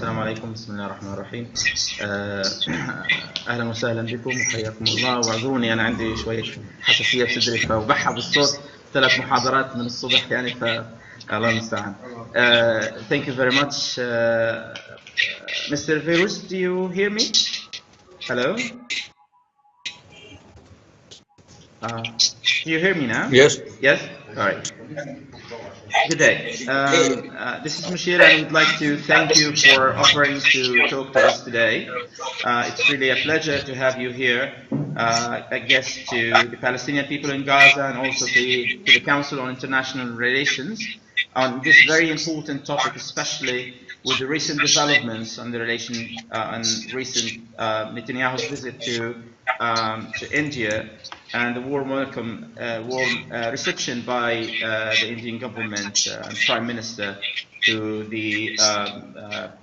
السلام عليكم. بسم الله الرحمن الرحيم. أهلا وسهلا بكم وحياكم الله. واعذروني أنا عندي شوية حساسية بصدري فبحها بالصوت 3 محاضرات من الصبح يعني الله المستعان. Thank you very much. Mr. Feirouz, do you hear me? Hello? Do you hear me now? Yes. Yes? All right. Good day. This is Mushir, and I would like to thank you for offering to talk to us today. It's really a pleasure to have you here, a guest to the Palestinian people in Gaza and also to the Council on International Relations on this very important topic, especially with the recent developments on the relation and recent Netanyahu's visit to India and the warm welcome, warm reception by the Indian government and Prime Minister to the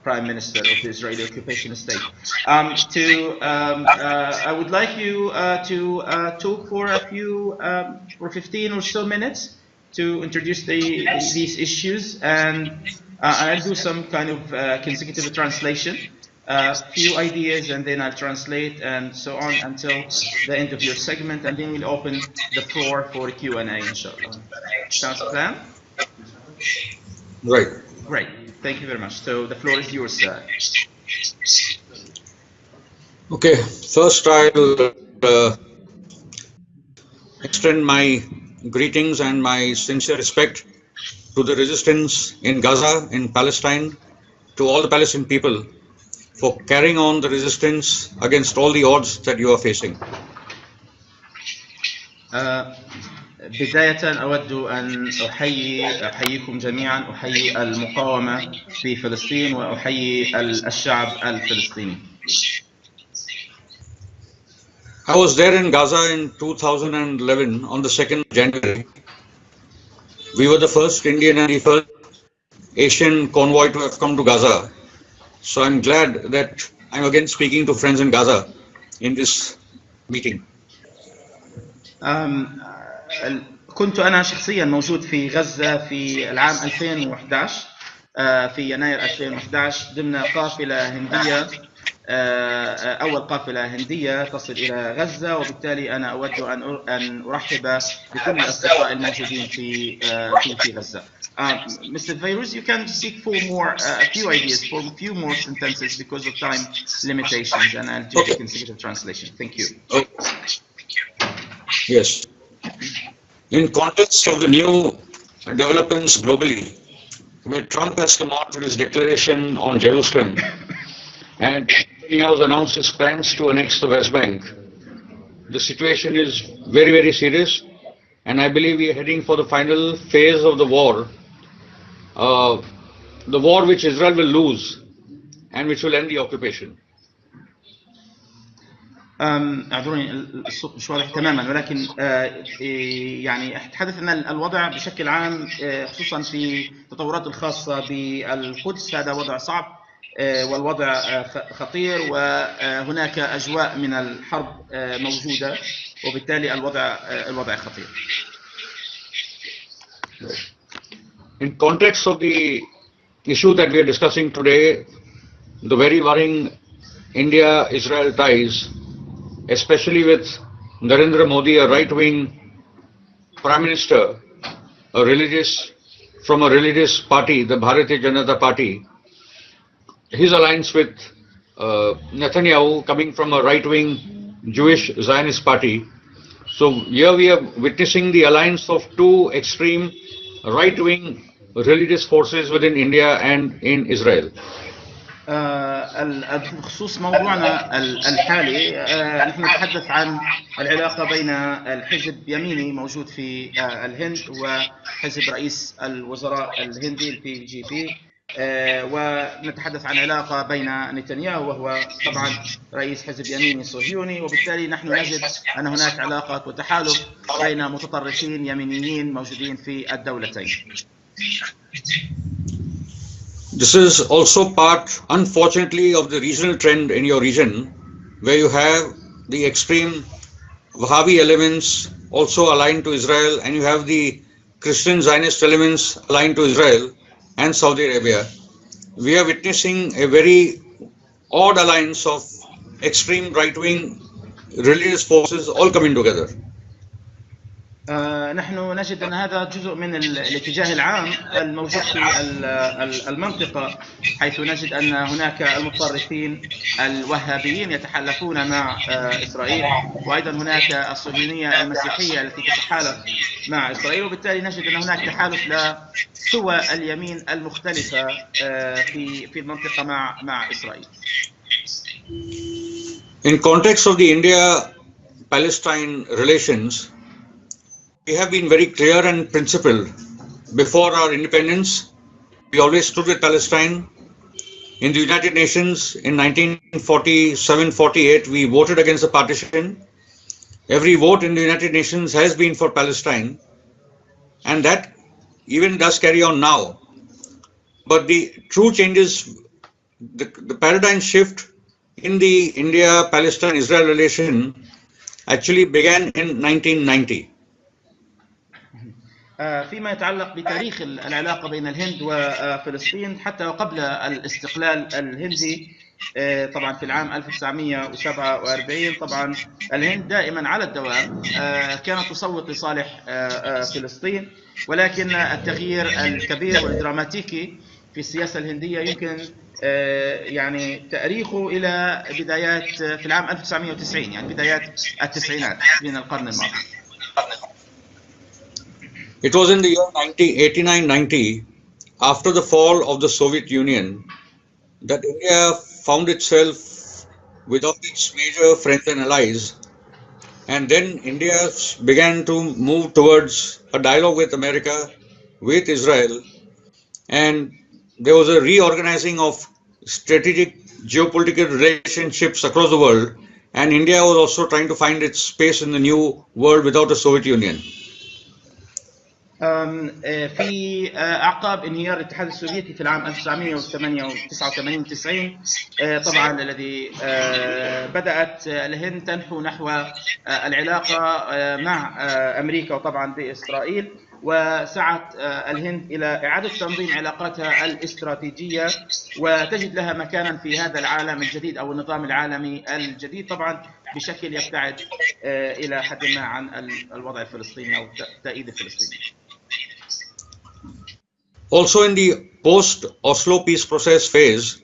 Prime Minister of the Israeli occupation state. I would like you to talk for for 15 or so minutes to introduce these issues, and I'll do some kind of consecutive translation. Few ideas, and then I'll translate and so on until the end of your segment, and then we'll open the floor for Q&A, inshallah. Sounds plan? Right. Great. Thank you very much. So the floor is yours, sir. Okay. First, I'll extend my greetings and my sincere respect to the resistance in Gaza, in Palestine, to all the Palestinian people, for carrying on the resistance against all the odds that you are facing. بداية أود أن أحييكم جميعا، أحيي المقاومة في فلسطين وأحيي الشعب الفلسطيني. I was there in Gaza in 2011 on the 2nd of January. We were the first Indian and the first Asian convoy to have come to Gaza. So I'm glad that I'm again speaking to friends in Gaza in this meeting. كنت أنا شخصيا موجود في غزة في العام 2011 في يناير 2011 ضمن قافلة هندية، أول قافلة هندية تصل إلى غزة، وبالتالي أنا أود أن أرحب بكل الأصدقاء الموجودين في غزة. Mr. Feirouz, you can speak for a few ideas, for a few more sentences because of time limitations, and I'll do the consecutive translation. Thank you. Yes. In context of the new developments globally, where Trump has come out with his declaration on Jerusalem, and he has announced his plans to annex the West Bank, the situation is very, very serious, and I believe we are heading for the final phase of the war which Israel will lose and which will end the occupation. اعذروني الصوت مش واضح تماما، ولكن يعني اتحدث ان الوضع بشكل عام خصوصا في التطورات الخاصه بالقدس هذا وضع صعب والوضع خطير، وهناك اجواء من الحرب موجوده، وبالتالي الوضع خطير. In context of the issue that we are discussing today, the very worrying India-Israel ties, especially with Narendra Modi, a right-wing Prime Minister, from a religious party, the Bharatiya Janata Party, his alliance with Netanyahu coming from a right-wing Jewish Zionist party. So here we are witnessing the alliance of 2 extreme right-wing religious forces within India and in Israel. بخصوص موضوعنا الحالي نحن نتحدث عن العلاقة بين الحزب يميني موجود في الهند وحزب رئيس الوزراء الهندي البي جي بي، ونتحدث عن علاقة بين نتنياهو وهو طبعا رئيس حزب يميني صهيوني، وبالتالي نحن نجد أن هناك علاقة وتحالف بين متطرفين يمينيين موجودين في الدولتين. This is also part, unfortunately, of the regional trend in your region, where you have the extreme Wahhabi elements also aligned to Israel, and you have the Christian Zionist elements aligned to Israel and Saudi Arabia, we are witnessing a very odd alliance of extreme right-wing religious forces all coming together. نحن نجد أن هذا جزء من الاتجاه العام الموجود في المنطقة، حيث نجد أن هناك المتطرفين الوهابيين يتحالفون مع إسرائيل، وأيضا هناك الصهيونية المسيحية التي تتحالف مع إسرائيل، وبالتالي نجد أن هناك تحالف لسوى اليمين المختلفة في المنطقة مع إسرائيل. In context of the India-Palestine relations, we have been very clear and principled. Before our independence, we always stood with Palestine. In the United Nations in 1947-48, we voted against the partition. Every vote in the United Nations has been for Palestine, and that even does carry on now. But the true changes, the paradigm shift in the India-Palestine-Israel relation actually began in 1990. فيما يتعلق بتاريخ العلاقة بين الهند وفلسطين حتى وقبل الاستقلال الهندي، طبعا في العام 1947 طبعا الهند دائما على الدوام كانت تصوت لصالح فلسطين، ولكن التغيير الكبير والدراماتيكي في السياسة الهندية يمكن يعني تاريخه إلى بدايات في العام 1990، يعني بدايات التسعينات من القرن الماضي. It was in the year 1989-90, after the fall of the Soviet Union, that India found itself without its major friends and allies, and then India began to move towards a dialogue with America, with Israel, and there was a reorganizing of strategic geopolitical relationships across the world, and India was also trying to find its space in the new world without the Soviet Union. في أعقاب انهيار الاتحاد السوفيتي في العام 1989-90 طبعا الذي بدأت الهند تنحو نحو العلاقة مع أمريكا وطبعا بإسرائيل، وسعت الهند إلى إعادة تنظيم علاقاتها الاستراتيجية وتجد لها مكانا في هذا العالم الجديد أو النظام العالمي الجديد، طبعا بشكل يبتعد إلى حد ما عن الوضع الفلسطيني أو التأييد الفلسطيني. Also in the post-Oslo peace process phase,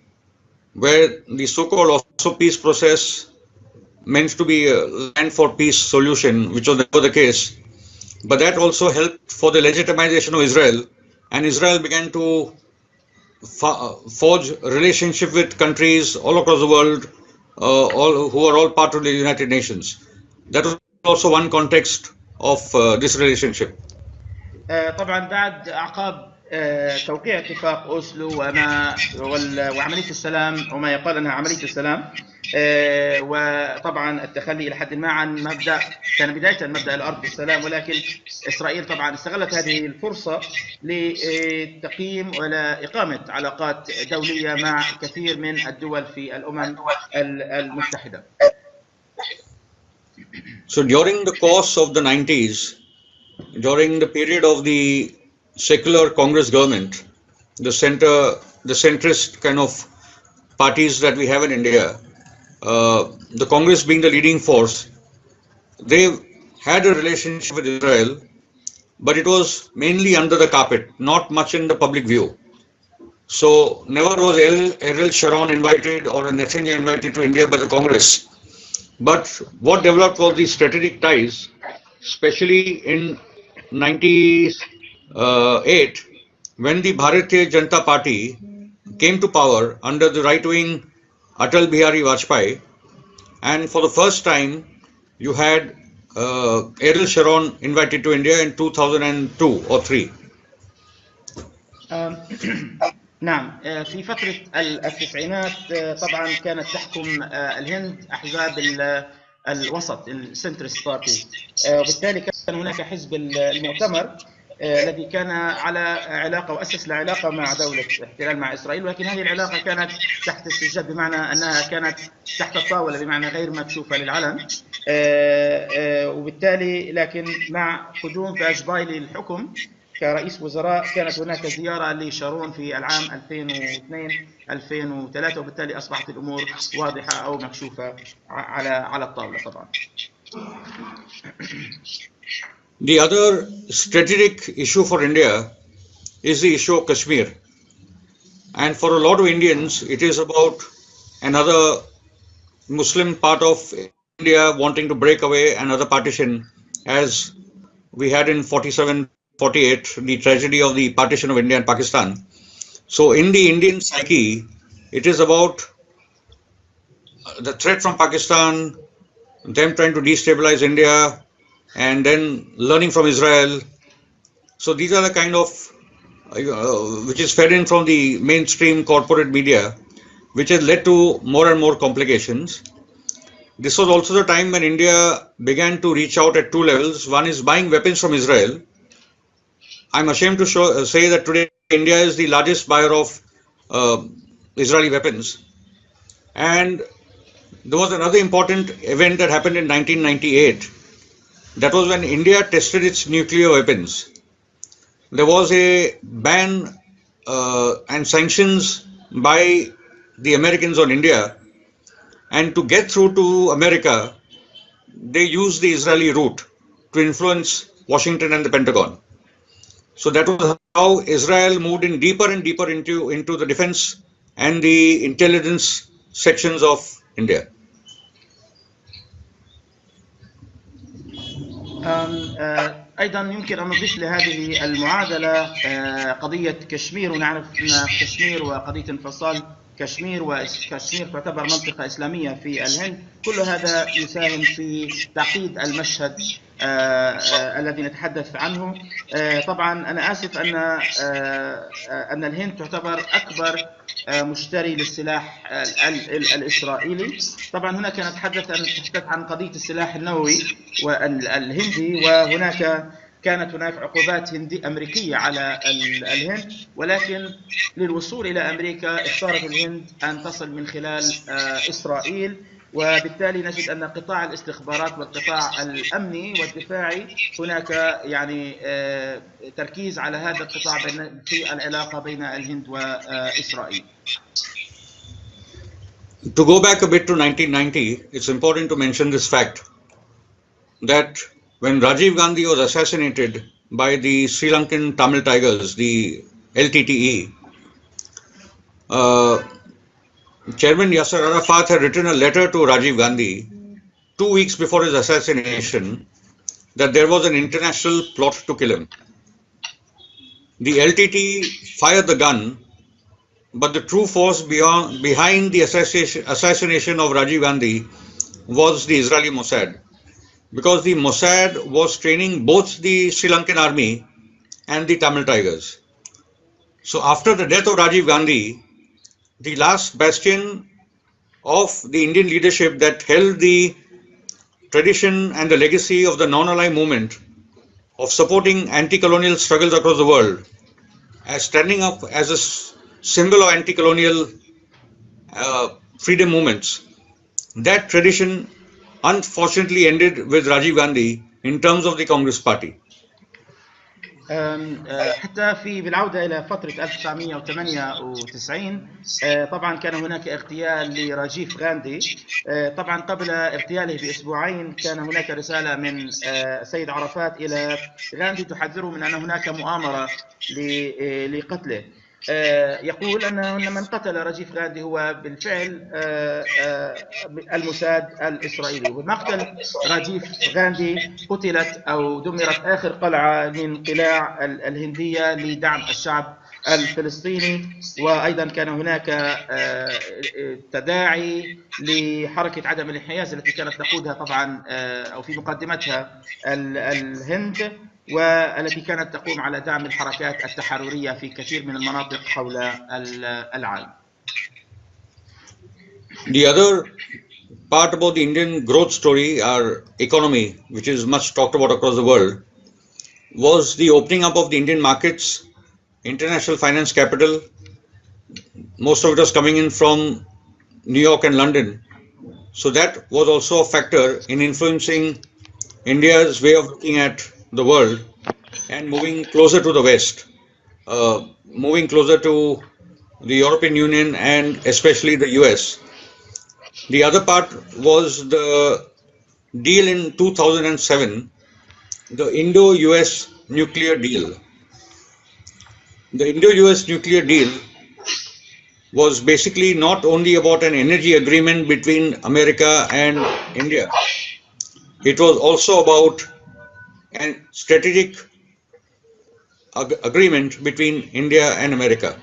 where the so-called Oslo peace process meant to be a land for peace solution, which was never the case, but that also helped for the legitimization of Israel, and Israel began to forge relationship with countries all across the world, who are all part of the United Nations. That was also one context of this relationship. طبعا بعد أعقاب توقيع اتفاق أوسلو وعملية السلام وما يقال أنها عملية السلام، وطبعا التخلي إلى حد ما عن مبدأ كان بداية مبدأ الأرض بالسلام، ولكن إسرائيل طبعا استغلت هذه الفرصة لتقييم وإقامة علاقات دولية مع كثير من الدول في الأمم المتحدة. So during the course of the 90s, during the period of the secular Congress government, the centrist kind of parties that we have in India, the Congress being the leading force, they had a relationship with Israel, but it was mainly under the carpet, not much in the public view. So never was Ariel Sharon invited or a Netanyahu invited to India by the Congress. But what developed was the strategic ties, especially in 98, when the Bharatiya Janata Party came to power under the right-wing Atal Bihari Vajpayee, and for the first time you had Ariel Sharon invited to India in 2002 or 3. نعم، في فترة التسعينات طبعا كانت تحكم الهند أحزاب الوسط السنترست بارتي، وبالتالي كان هناك حزب المؤتمر الذي كان على علاقة وأسس لعلاقة مع دولة احتلال مع إسرائيل، ولكن هذه العلاقة كانت تحت السجاد، بمعنى أنها كانت تحت الطاولة، بمعنى غير مكشوفة للعلن، وبالتالي لكن مع قدوم فاشباي للحكم كرئيس وزراء كانت هناك زيارة لشارون في العام 2002-2003، وبالتالي أصبحت الأمور واضحة أو مكشوفة على الطاولة طبعا. The other strategic issue for India is the issue of Kashmir. And for a lot of Indians, it is about another Muslim part of India wanting to break away another partition, as we had in 47-48, the tragedy of the partition of India and Pakistan. So in the Indian psyche, it is about the threat from Pakistan, them trying to destabilize India, and then learning from Israel. So these are the kind of, which is fed in from the mainstream corporate media, which has led to more and more complications. This was also the time when India began to reach out at two levels. One is buying weapons from Israel. I'm ashamed to say that today India is the largest buyer of Israeli weapons. And there was another important event that happened in 1998. That was when India tested its nuclear weapons. There was a ban and sanctions by the Americans on India, and to get through to America, they used the Israeli route to influence Washington and the Pentagon. So that was how Israel moved in deeper and deeper into the defense and the intelligence sections of India. أيضا يمكن أن نضيف لهذه المعادلة قضية كشمير، ونعرف أن كشمير وقضية انفصال كشمير، وكشمير تعتبر منطقة إسلامية في الهند. كل هذا يساهم في تعقيد المشهد الذي نتحدث عنه. طبعا أنا آسف أن الهند تعتبر أكبر مشتري للسلاح الإسرائيلي. طبعا هناك نتحدث عن قضية السلاح النووي والهندي، وهناك كانت هناك عقوبات أمريكية على الهند، ولكن للوصول إلى أمريكا اختارت الهند أن تصل من خلال إسرائيل، وبالتالي نجد أن قطاع الاستخبارات والقطاع الأمني والدفاعي هناك يعني تركيز على هذا القطاع في العلاقة بين الهند وإسرائيل. To go back a bit to 1990, it's important to mention this fact that when Rajiv Gandhi was assassinated by the Sri Lankan Tamil Tigers, the LTTE, Chairman Yasser Arafat had written a letter to Rajiv Gandhi 2 weeks before his assassination that there was an international plot to kill him. The LTTE fired the gun, but the true force behind the assassination of Rajiv Gandhi was the Israeli Mossad, because the Mossad was training both the Sri Lankan army and the Tamil Tigers. So after the death of Rajiv Gandhi, the last bastion of the Indian leadership that held the tradition and the legacy of the non-aligned movement of supporting anti-colonial struggles across the world, as standing up as a symbol of anti-colonial freedom movements, that tradition unfortunately ended with Rajiv Gandhi in terms of the Congress Party. حتى بالعودة إلى فترة 1998 طبعا كان هناك اغتيال لراجيف غاندي. طبعا قبل اغتياله بأسبوعين كان هناك رسالة من السيد عرفات إلى غاندي تحذره من أن هناك مؤامرة لقتله. يقول أن من قتل راجيف غاندي هو بالفعل الموساد الإسرائيلي. ومقتل راجيف غاندي قتلت أو دمرت آخر قلعة من قلاع الهندية لدعم الشعب الفلسطيني، وأيضا كان هناك تداعي لحركة عدم الانحياز التي كانت تقودها طبعا أو في مقدمتها الهند، والتي كانت تقوم على دعم الحركات التحررية في كثير من المناطق حول العالم. The other part about the Indian growth story, our economy, which is much talked about across the world, was the opening up of the Indian markets, international finance capital. Most of it was coming in from New York and London. So that was also a factor in influencing India's way of looking at the world. and moving closer to the West, moving closer to the European Union and especially the US. The other part was the deal in 2007, the Indo-US nuclear deal. The Indo-US nuclear deal was basically not only about an energy agreement between America and India. It was also about a strategic agreement between India and America.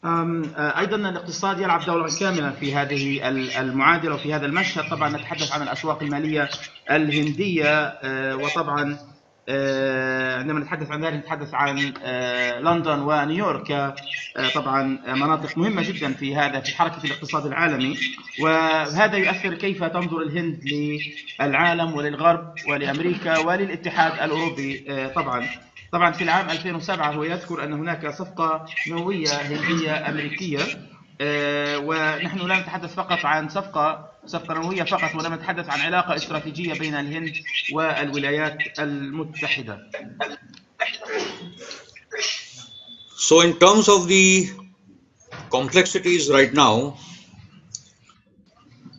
أيضا الاقتصاد يلعب دورا كاملا في هذه المعادلة وفي هذا المشهد. طبعا نتحدث عن الأسواق المالية الهندية، وطبعا عندما نتحدث عن ذلك نتحدث عن لندن ونيويورك، طبعا مناطق مهمة جدا في حركة الاقتصاد العالمي، وهذا يؤثر كيف تنظر الهند للعالم وللغرب ولأمريكا وللاتحاد الأوروبي. طبعا في العام 2007 هو يذكر أن هناك صفقة نووية هندية أمريكية، ونحن لا نتحدث فقط عن صفقة نووية فقط، ولم نتحدث عن علاقة استراتيجية بين الهند والولايات المتحدة. So in terms of the complexities right now,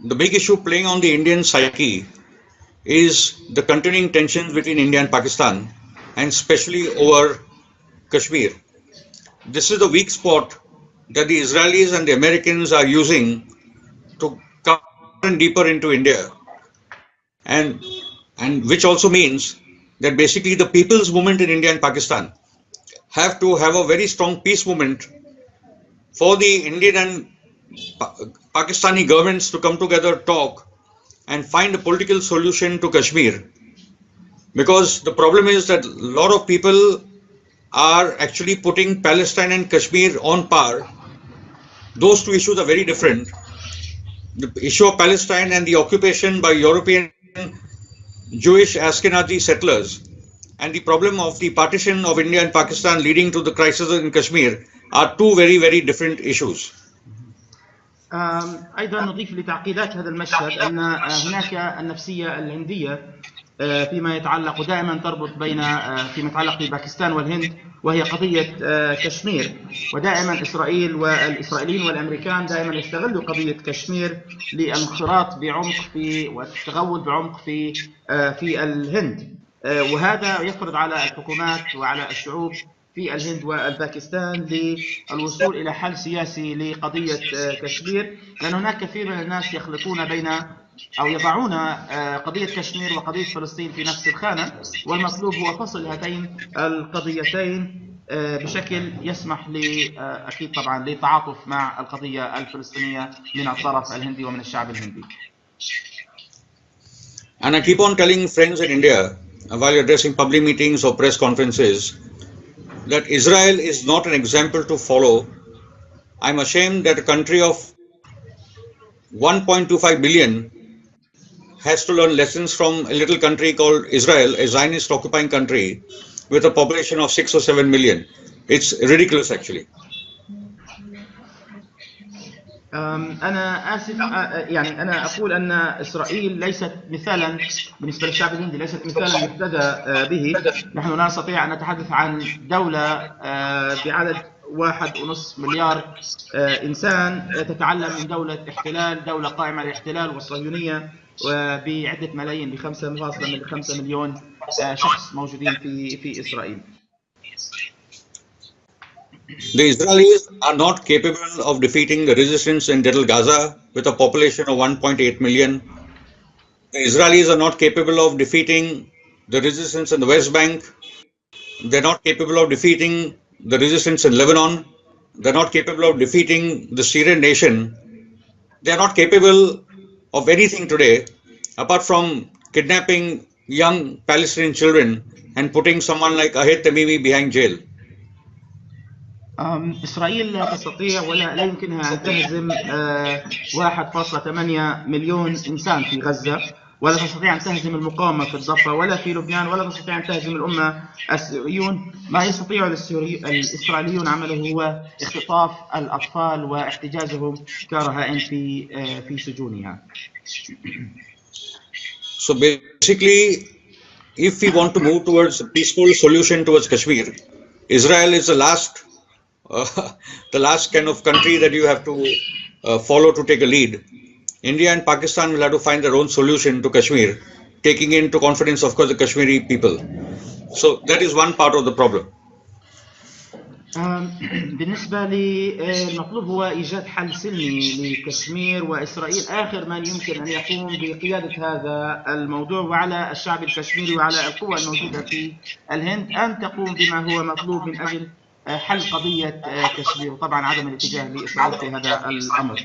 the big issue playing on the Indian psyche is the continuing tensions between India and Pakistan, and especially over Kashmir. This is the weak spot that the Israelis and the Americans are using to come deeper into India, and which also means that basically the people's movement in India and Pakistan have to have a very strong peace movement for the Indian and Pakistani governments to come together, talk, and find a political solution to Kashmir. Because the problem is that a lot of people are actually putting Palestine and Kashmir on par. Those two issues are very different. The issue of Palestine and the occupation by European Jewish Ashkenazi settlers and the problem of the partition of India and Pakistan leading to the crisis in Kashmir are two very, very different issues. أيضا نضيف لتعقيدات هذا المشهد أن هناك النفسية الهندية فيما يتعلق دائما تربط فيما يتعلق بباكستان والهند، وهي قضية كشمير، ودائما إسرائيل والإسرائيليين والأمريكان دائما يستغلوا قضية كشمير للانخراط بعمق والتغول بعمق في الهند، وهذا يفرض على الحكومات وعلى الشعوب في الهند والباكستان للوصول إلى حل سياسي لقضية كشمير، لأن هناك كثير من الناس يخلطون بين أو يضعون قضية كشمير وقضية فلسطين في نفس الخانة، والمطلوب هو فصل هاتين القضيتين بشكل يسمح أكيد طبعا للتعاطف مع القضية الفلسطينية من الطرف الهندي ومن الشعب الهندي. And I keep on telling friends in India while addressing public meetings or press conferences that Israel is not an example to follow. I'm ashamed that a country of 1.25 billion has to learn lessons from a little country called Israel, a Zionist occupying country with a population of 6 or 7 million. It's ridiculous actually. أنا آسف، يعني أنا أقول أن إسرائيل ليست مثالا بالنسبة للشعب الهندي، ليست مثالا يقتدى به. نحن لا نستطيع أن نتحدث عن دولة بعدد 1.5 مليار إنسان تتعلم من دولة احتلال، دولة قائمة على الاحتلال والصهيونية، وبعدة ملايين، ب5.5 مليون شخص موجودين في إسرائيل. The Israelis are not capable of defeating the resistance in Deir al-Gaza with a population of 1.8 million. The Israelis are not capable of defeating the resistance in the West Bank. They're not capable of defeating the resistance in Lebanon. They're not capable of defeating the Syrian nation. They're not capable of anything today apart from kidnapping young Palestinian children and putting someone like Ahid Tamimi behind jail. إسرائيل لا تستطيع ولا يمكنها أن تهزم 1.8 مليون إنسان في غزة، ولا تستطيع أن تهزم المقاومة في الضفة ولا في لبنان، ولا تستطيع أن تهزم الأمة السوريون. ما يستطيع الإسرائيليون عمله هو اختطاف الأطفال واحتجازهم كرهائن في سجونها. So basically if we want to move towards a peaceful solution towards Kashmir, Israel is the last kind of country that you have to follow to take a lead. India and Pakistan will have to find their own solution to Kashmir, taking into confidence, of course, the Kashmiri people. So that is one part of the problem. بالنسبة لي المطلوب هو إيجاد حل سلمي لكشمير وإسرائيل. آخر من يمكن أن يقوم بقيادة هذا الموضوع، وعلى الشعب الكشميري وعلى القوى الموجودة في الهند أن تقوم بما هو مطلوب من أجل حل قضية كشمير، وطبعا عدم الاتجاه لإسرائيل في هذا الأمر.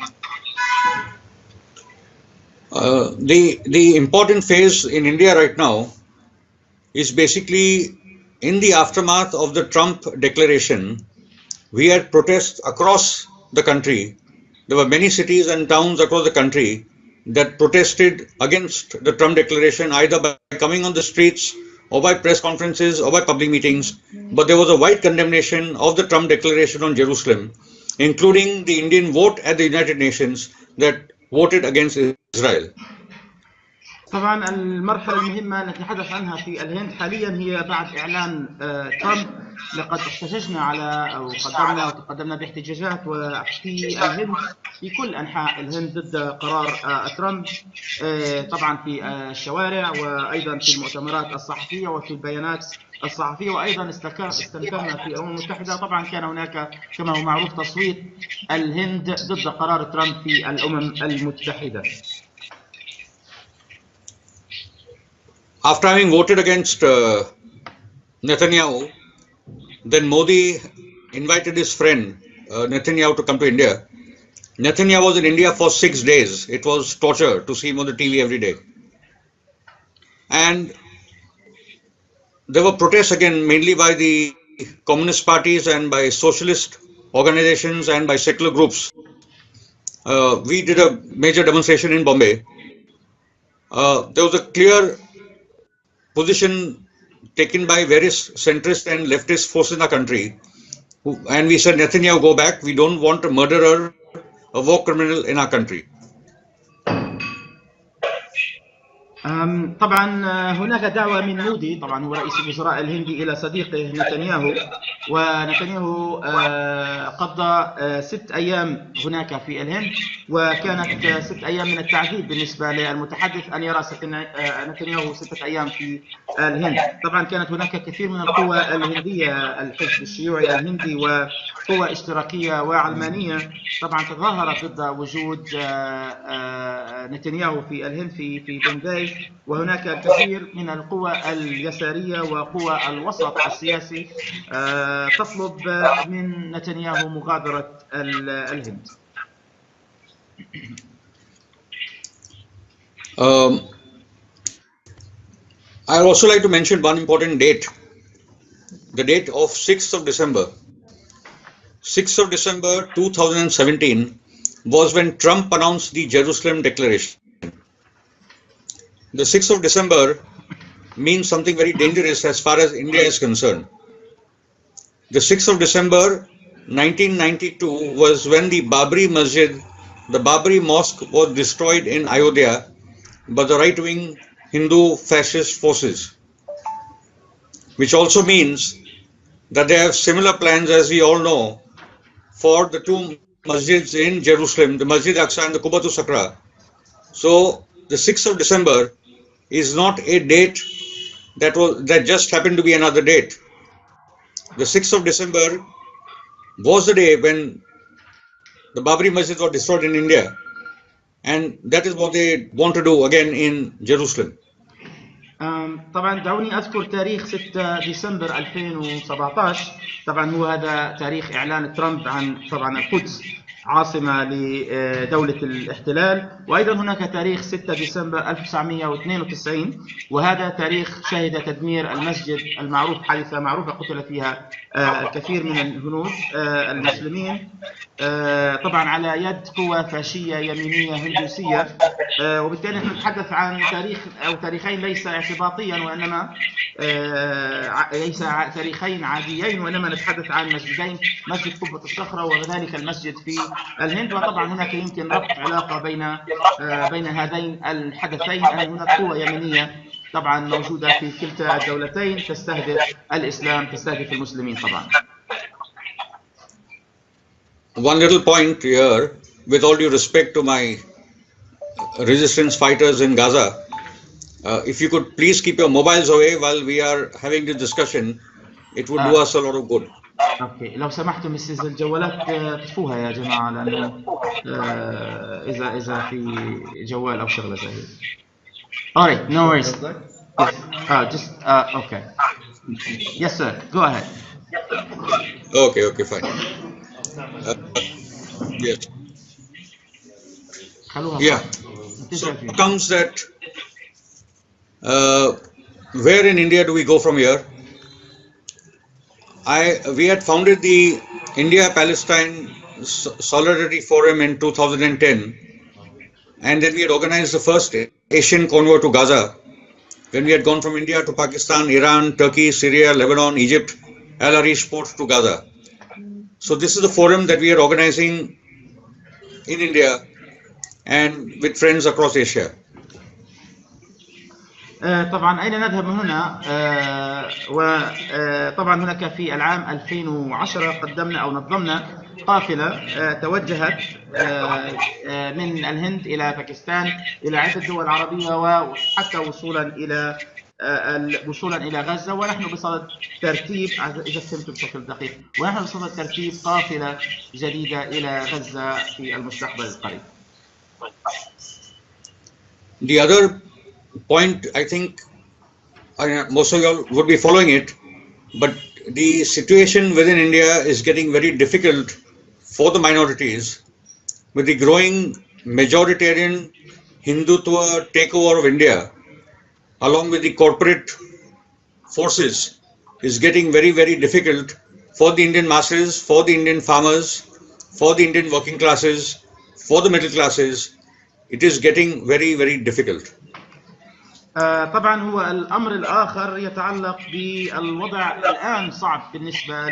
The important phase in India right now is basically in the aftermath of the Trump declaration. We had protests across the country. There were many cities and towns across the country that protested against the Trump declaration, either by coming on the streets or by press conferences or by public meetings. But there was a wide condemnation of the Trump declaration on Jerusalem, including the Indian vote at the United Nations that voted against Israel. طبعا المرحلة المهمة التي نتحدث عنها في الهند حاليا هي بعد إعلان ترامب. لقد احتججنا على أو قدمنا باحتجاجات وفي الهند في كل أنحاء الهند ضد قرار ترامب، طبعا في الشوارع وأيضا في المؤتمرات الصحفية وفي البيانات الصحفية، وأيضا استنكرنا في الأمم المتحدة. طبعا كان هناك كما هو معروف تصويت الهند ضد قرار ترامب في الأمم المتحدة. After having voted against Netanyahu, then Modi invited his friend Netanyahu to come to India. Netanyahu was in India for 6 days. It was torture to see him on the TV every day. And there were protests again, mainly by the communist parties and by socialist organizations and by secular groups. We did a major demonstration in Bombay. There was a clear position taken by various centrist and leftist forces in the country, and we said, Netanyahu, go back. We don't want a murderer, a war criminal in our country. طبعا هناك دعوة من مودي، طبعا هو رئيس الوزراء الهندي، إلى صديقه نتنياهو، ونتنياهو قضى 6 أيام هناك في الهند، وكانت 6 أيام من التعذيب بالنسبة للمتحدث أن يرى نتنياهو 6 أيام في الهند. طبعا كانت هناك كثير من القوى الهندية، الحزب الشيوعي الهندي وقوى اشتراكية وعلمانية، طبعا تظاهرت ضد وجود نتنياهو في الهند في بومباي. وهناك الكثير من القوى اليسارية وقوى الوسط السياسي تطلب من نتنياهو مغادرة الهند. I would also like to mention one important date, the date of 6th of December. 6th of December 2017 was when Trump announced the Jerusalem Declaration. The 6th of December means something very dangerous as far as India is concerned. The 6th of December 1992 was when the Babri Masjid, the Babri Mosque, was destroyed in Ayodhya by the right-wing Hindu fascist forces, which also means that they have similar plans, as we all know, for the 2 masjids in Jerusalem, the Masjid Aqsa and the Qubbatu Sakra. So the 6th of December is not a date that just happened to be another date. The 6th of December was the day when the Babri Masjid was destroyed in India, and that is what they want to do again in Jerusalem. طبعا دعوني أذكر تاريخ 6 ديسمبر 2017. طبعا هو هذا تاريخ إعلان ترامب عن طبعا القدس عاصمة لدولة الاحتلال، وأيضا هناك تاريخ 6 ديسمبر 1992، وهذا تاريخ شهد تدمير المسجد المعروف، حادثة معروفة قتل فيها الكثير من الهنود المسلمين، طبعا على يد قوى فاشية يمينية هندوسية. وبالتالي نحن نتحدث عن تاريخ أو تاريخين ليس اعتباطيا، وإنما ليس تاريخين عاديين، وإنما نتحدث عن مسجدين، مسجد قبة الصخرة وكذلك المسجد في الهند. وطبعا هناك يمكن ربط علاقة بين هذين الحدثين، أن هناك قوة يمينية طبعا موجودة في كلتا الدولتين، تستهدف الإسلام، تستهدف المسلمين طبعا. One little point here, with all due respect to my resistance fighters in Gaza, if you could please keep your mobiles away while we are having this discussion, it would do us a lot of good. اوكي، لو سمحتوا مسز الجوالات طفوها يا جماعة، لأنه إذا في جوال أو شغلة زي هيك. Alright, no worries. Yes. Okay. Yes, sir. Go ahead. Okay, fine. Yes. Yeah. So it comes that where in India do we go from here? We had founded the India-Palestine Solidarity Forum in 2010, and then we had organized the first Asian convoy to Gaza, when we had gone from India to Pakistan, Iran, Turkey, Syria, Lebanon, Egypt, Al Arish port to Gaza. So this is the forum that we are organizing in India and with friends across Asia. طبعا أين نذهب من هنا؟ وطبعا هناك في العام 2010 قدمنا أو نظمنا قافلة توجهت من الهند إلى باكستان إلى عدة دول عربية، وحتى وصولا إلى غزة، ونحن بصدد ترتيب، إذا فهمت بشكل دقيق، ونحن بصدد ترتيب قافلة جديدة إلى غزة في المستقبل القريب. The other point, I think most of you all would be following it, but the situation within India is getting very difficult for the minorities, with the growing majoritarian Hindutva takeover of India, along with the corporate forces, is getting very, very difficult for the Indian masses, for the Indian farmers, for the Indian working classes, for the middle classes. It is getting very, very difficult. طبعا هو الأمر الآخر يتعلق بالوضع الآن صعب بالنسبة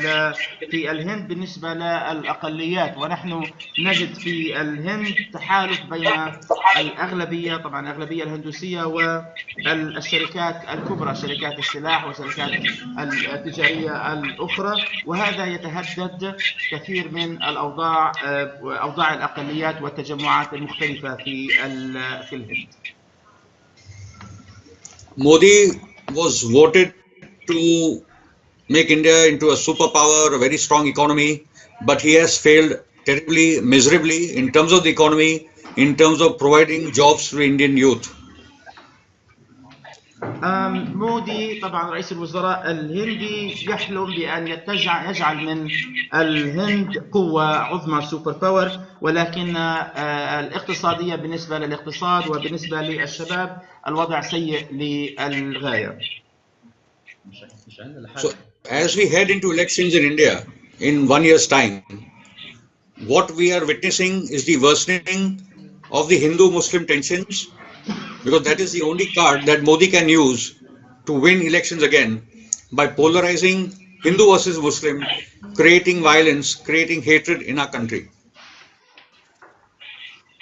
في الهند بالنسبة للأقليات، ونحن نجد في الهند تحالف بين الأغلبية، طبعا الأغلبية الهندوسية، والشركات الكبرى، شركات السلاح والشركات التجارية الأخرى، وهذا يتهدد كثير من أوضاع الأقليات والتجمعات المختلفة في الهند. Modi was voted to make India into a superpower, a very strong economy, but he has failed terribly, miserably in terms of the economy, in terms of providing jobs to Indian youth. مودي طبعا رئيس الوزراء الهندي يحلم بأن يجعل من الهند قوة عظمى سوبر باور، ولكن الاقتصادية بالنسبة للاقتصاد وبالنسبة للشباب الوضع سيء للغاية. So as we head into elections in India in 1 year's time, what we are witnessing is the worsening of the Hindu-Muslim tensions, because that is the only card that Modi can use to win elections again, by polarizing Hindu versus Muslim, creating violence, creating hatred in our country.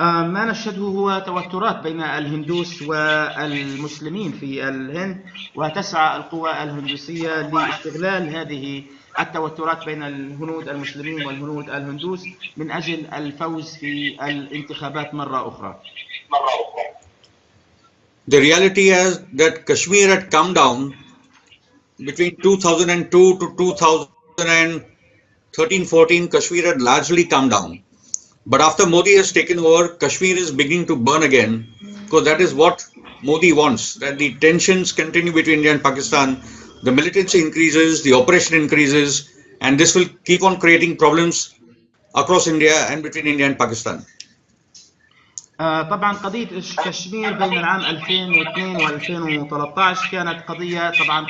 ما نشهده هو توترات بين الهندوس والمسلمين في الهند، وتسعى القوى الهندوسية لاستغلال هذه التوترات بين الهنود المسلمين والهنود الهندوس من أجل الفوز في الانتخابات مرة أخرى. The reality is that Kashmir had come down between 2002 to 2013-14. Kashmir had largely come down. But after Modi has taken over, Kashmir is beginning to burn again, because that is what Modi wants, that the tensions continue between India and Pakistan, the militancy increases, the oppression increases, and this will keep on creating problems across India and between India and Pakistan. طبعا قضية كشمير بين العام 2002 و2013 كانت قضية طبعا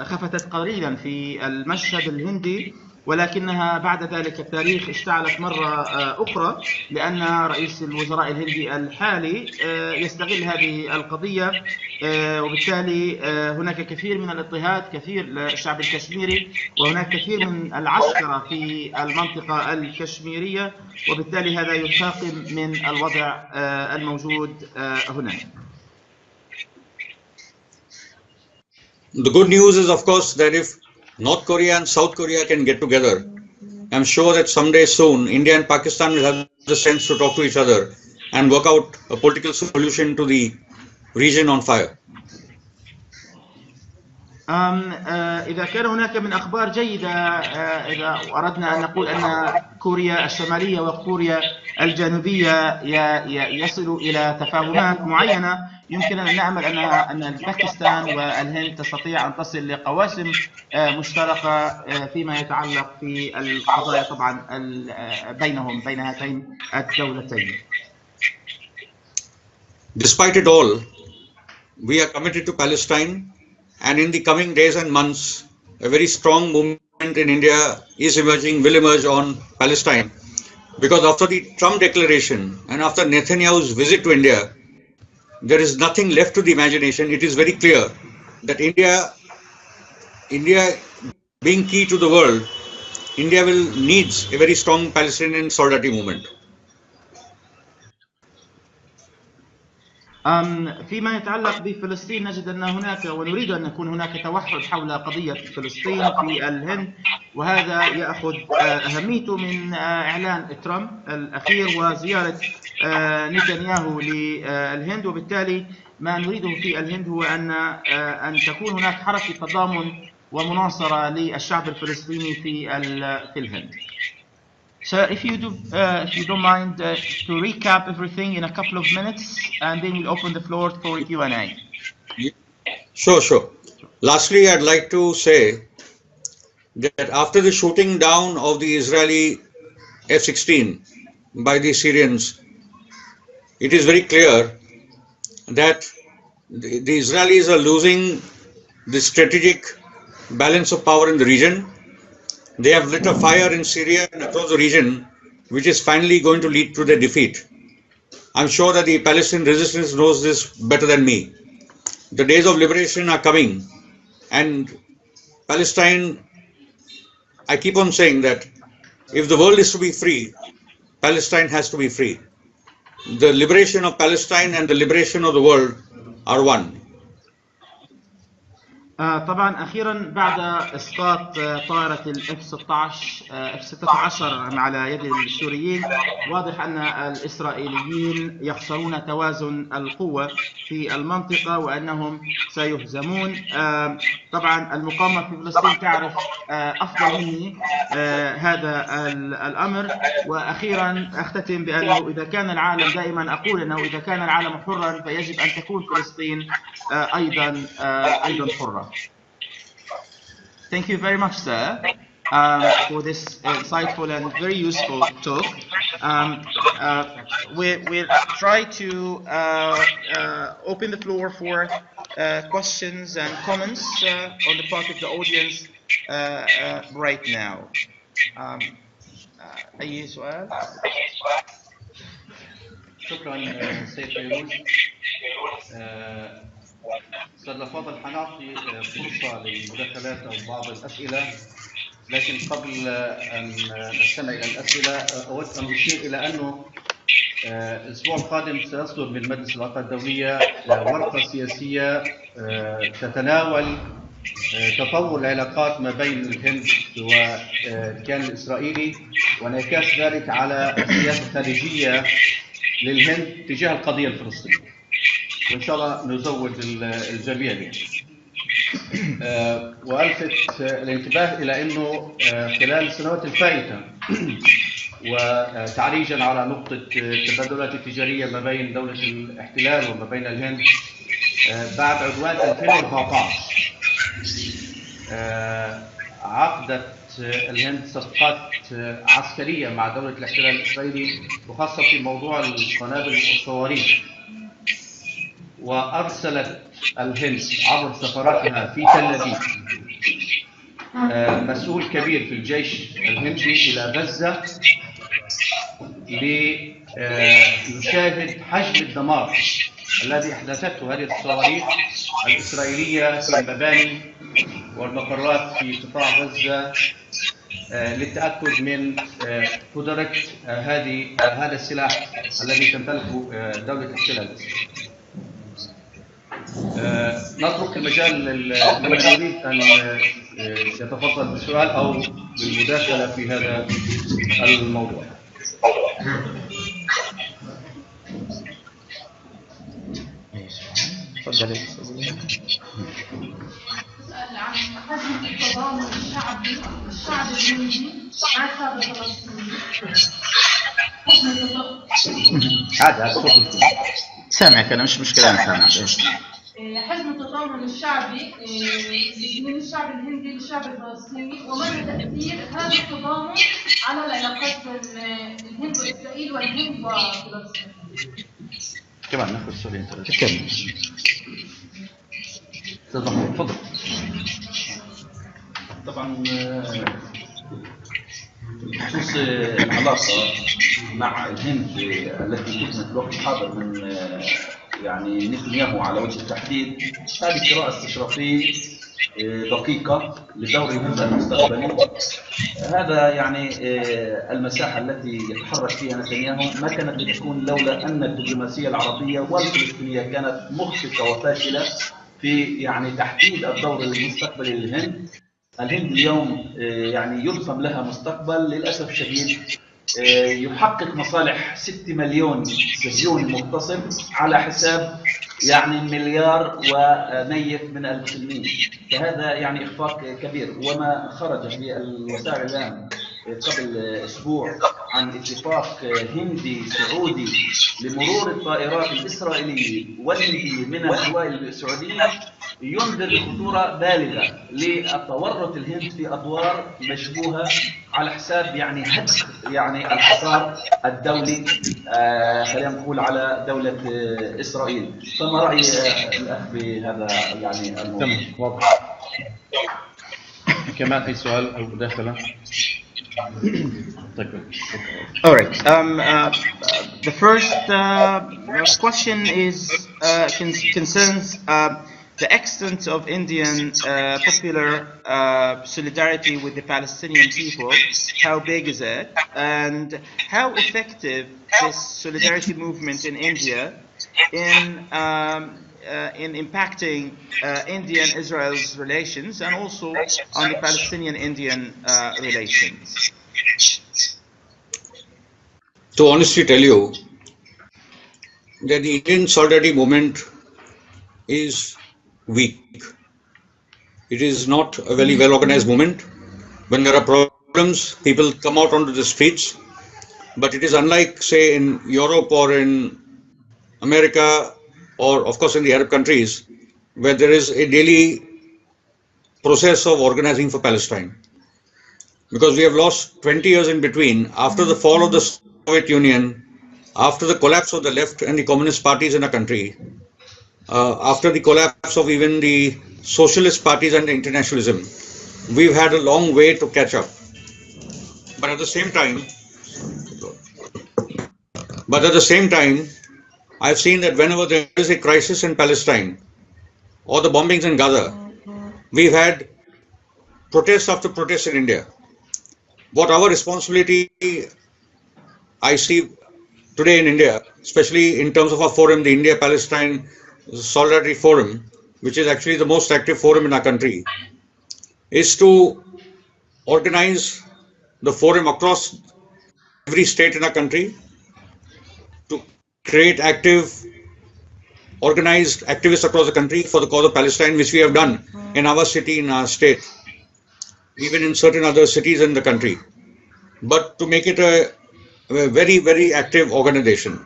خفتت قليلا في المشهد الهندي، ولكنها بعد ذلك التاريخ اشتعلت مرة أخرى، لأن رئيس الوزراء الهندي الحالي يستغل هذه القضية، وبالتالي هناك كثير من الاضطهاد، كثير للشعب الكشميري، وهناك كثير من العسكرة في المنطقة الكشميرية، وبالتالي هذا يفاقم من الوضع الموجود هناك. The good news is, of course, that if North Korea and South Korea can get together, I'm sure that someday soon India and Pakistan will have the sense to talk to each other and work out a political solution to the region on fire. إذا كان هناك من أخبار جيدة، إذا أردنا أن نقول أن كوريا الشمالية وكوريا الجنوبية يصلوا إلى تفاهمات معينة، يمكن أن نأمل أن باكستان والهند تستطيع أن تصل لقواسم مشتركة فيما يتعلق في القضايا طبعا بين هاتين الدولتين. Despite it all, we are committed to Palestine. And in the coming days and months, a very strong movement in India is emerging, will emerge on Palestine. Because after the Trump declaration and after Netanyahu's visit to India, there is nothing left to the imagination. It is very clear that India being key to the world, India needs a very strong Palestinian solidarity movement. فيما يتعلق بفلسطين نجد أن هناك ونريد أن يكون هناك توحد حول قضية فلسطين في الهند، وهذا يأخذ أهميته من إعلان ترامب الأخير وزيارة نتنياهو للهند. وبالتالي ما نريده في الهند هو أن تكون هناك حركة تضامن ومناصرة للشعب الفلسطيني في الهند. So if you don't mind to recap everything in a couple of minutes, and then we'll open the floor for Q&A. Sure. Lastly, I'd like to say that after the shooting down of the Israeli F-16 by the Syrians, it is very clear that the Israelis are losing the strategic balance of power in the region. They have lit a fire in Syria and across the region, which is finally going to lead to their defeat. I'm sure that the Palestinian resistance knows this better than me. The days of liberation are coming, and Palestine, I keep on saying that if the world is to be free, Palestine has to be free. The liberation of Palestine and the liberation of the world are one. طبعا أخيرا بعد إسقاط طائرة F-16 على يد السوريين، واضح أن الإسرائيليين يخسرون توازن القوة في المنطقة وأنهم سيهزمون. طبعا المقاومة في فلسطين تعرف أفضل مني هذا الأمر. وأخيرا أختتم بأنه إذا كان العالم، دائما أقول أنه إذا كان العالم حرا فيجب أن تكون فلسطين أيضا حرة. Thank you very much, sir, for this insightful and very useful talk. We'll try to open the floor for questions and comments on the part of the audience right now. أي سؤال؟ شكرا سيد فيروز. أستاذ الفاضل، حنعطي فرصة للمداخلات أو بعض الأسئلة، لكن قبل أن نستمع إلى الأسئلة أود أن أشير إلى أنه الأسبوع القادم سيصدر من مجلس العلاقات الدولية ورقة سياسية تتناول تطور العلاقات ما بين الهند والكيان الإسرائيلي وانعكاس ذلك على السياسة الخارجية للهند تجاه القضية الفلسطينية، وإن شاء الله نزود الجميع به. وألفت الانتباه إلى أنه خلال السنوات الفائتة وتعريجا على نقطة التبادلات التجارية ما بين دولة الاحتلال وما بين الهند بعد عدوان 2014 عقدت الهند صفقات عسكرية مع دولة الاحتلال الإسرائيلي، وخاصة في موضوع القنابل والصواريخ. وأرسلت الهند عبر سفارتها في تل أبيب مسؤول كبير في الجيش الهندي إلى غزة ليشاهد حجم الدمار الذي أحدثته هذه الصواريخ الإسرائيلية في المباني والمقرات في قطاع غزة، للتأكد من قدرة هذا السلاح الذي تمتلكه دولة الاحتلال. نترك المجال لمن يريد أن يتفضل بالسؤال أو بالمداخلة في هذا الموضوع. تفضلي. عن حجم التضامن الشعبي الهندي مع الشعب الفلسطيني. سامعك أنا، مش مشكلة أنا سامعك. حجم التضامن الشعبي من الشعب الهندي للشعب الفلسطيني، ومدى تأثير هذا التضامن على العلاقات الهند وإسرائيل والهند وفلسطين. كمان ناخذ سؤالين ثلاثة. كمل. أستاذ محمود تفضل. طبعا بخصوص العلاقة مع الهند التي تكون في الوقت الحاضر من يعني نتنياهو على وجه التحديد، هذه قراءة استشرافية دقيقة لدور الهند المستقبلي. هذا يعني المساحة التي يتحرك فيها نتنياهو ما كانت لتكون لولا أن الدبلوماسية العربية والفلسطينية كانت مخفقة وفاشلة في يعني تحديد الدور المستقبلي للهند. الهند اليوم يعني يرسم لها مستقبل للأسف الشديد يحقق مصالح 6 مليون صهيوني مغتصب على حساب يعني مليار ونيف من المسلمين. فهذا يعني إخفاق كبير. وما خرج في الوسائل الآن قبل أسبوع عن اتفاق هندي سعودي لمرور الطائرات الإسرائيلية والهندية من الدول السعودية ينذر بخطورة بالغة للتورط الهند في أدوار مشبوهة على حساب يعني هدم يعني الحصار الدولي خلينا نقول على دولة إسرائيل. فما رأي الأخ بهذا يعني الموضوع؟ تمام، واضح. كمان أي سؤال أو مداخلة؟ All right. The first question is concerns the extent of Indian popular solidarity with the Palestinian people. How big is it, and how effective this solidarity movement in India in impacting Indian-Israel's relations and also on the Palestinian-Indian relations? To honestly tell you that the Indian solidarity movement is weak. It is not a very well organized movement. When there are problems, people come out onto the streets. But it is unlike, say, in Europe or in America, or of course in the Arab countries, where there is a daily process of organizing for Palestine. Because we have lost 20 years in between, after the fall of the Soviet Union, after the collapse of the left and the communist parties in our country, after the collapse of even the socialist parties and the internationalism, we've had a long way to catch up. But at the same time, I've seen that whenever there is a crisis in Palestine or the bombings in Gaza, we've had protest after protest in India. What our responsibility I see today in India, especially in terms of our forum, the India-Palestine Solidarity Forum, which is actually the most active forum in our country, is to organize the forum across every state in our country, to create organized activists across the country for the cause of Palestine, which we have done in our city, in our state, even in certain other cities in the country, but to make it a very, very active organization.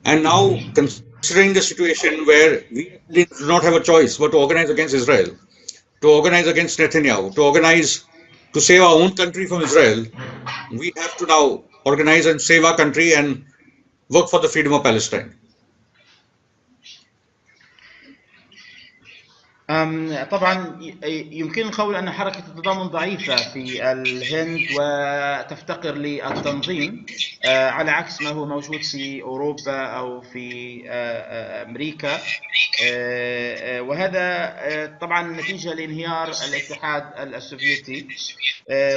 And now, considering the situation where we do not have a choice but to organize against Israel, to organize against Netanyahu, to organize to save our own country from Israel, we have to now organize and save our country and work for the freedom of Palestine. طبعا يمكن القول أن حركة التضامن ضعيفة في الهند وتفتقر للتنظيم على عكس ما هو موجود في أوروبا أو في أمريكا، وهذا طبعا نتيجة لانهيار الاتحاد السوفيتي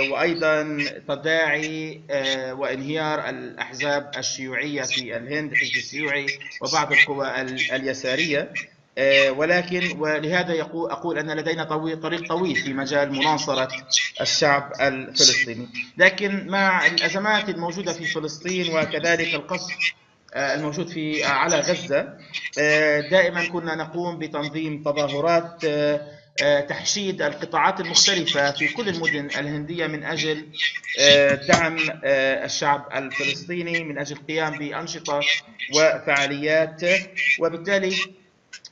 وأيضا تداعي وانهيار الأحزاب الشيوعية في الهند، الحزب الشيوعي وبعض القوى اليسارية. ولكن ولهذا أقول أن لدينا طريق طويل في مجال مناصرة الشعب الفلسطيني. لكن مع الأزمات الموجودة في فلسطين وكذلك القصف الموجود على غزة، دائما كنا نقوم بتنظيم تظاهرات تحشيد القطاعات المختلفة في كل المدن الهندية من أجل دعم الشعب الفلسطيني، من أجل القيام بأنشطة وفعاليات. وبالتالي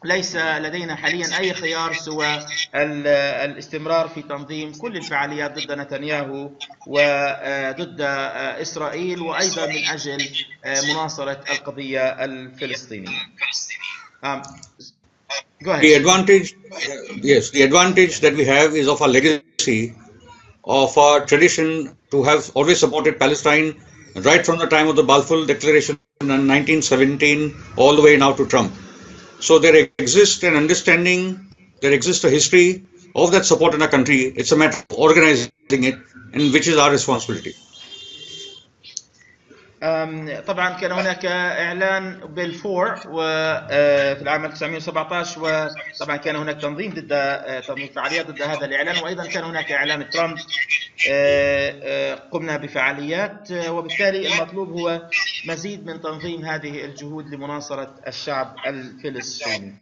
ليس لدينا حاليا أي خيار سوى الاستمرار في تنظيم كل الفعاليات ضد نتنياهو وضد إسرائيل، وأيضا من أجل مناصرة القضية الفلسطينية. Go ahead. The advantage that we have is of our legacy, of our tradition to have always supported Palestine right from the time of the Balfour Declaration in 1917 all the way now to Trump. So there exists an understanding, there exists a history of that support in our country. It's a matter of organizing it, and which is our responsibility. طبعا كان هناك إعلان بلفور في العام 1917، وطبعا كان هناك تنظيم فعاليات ضد هذا الإعلان، وأيضا كان هناك إعلان ترامب قمنا بفعاليات، وبالتالي المطلوب هو مزيد من تنظيم هذه الجهود لمناصرة الشعب الفلسطيني.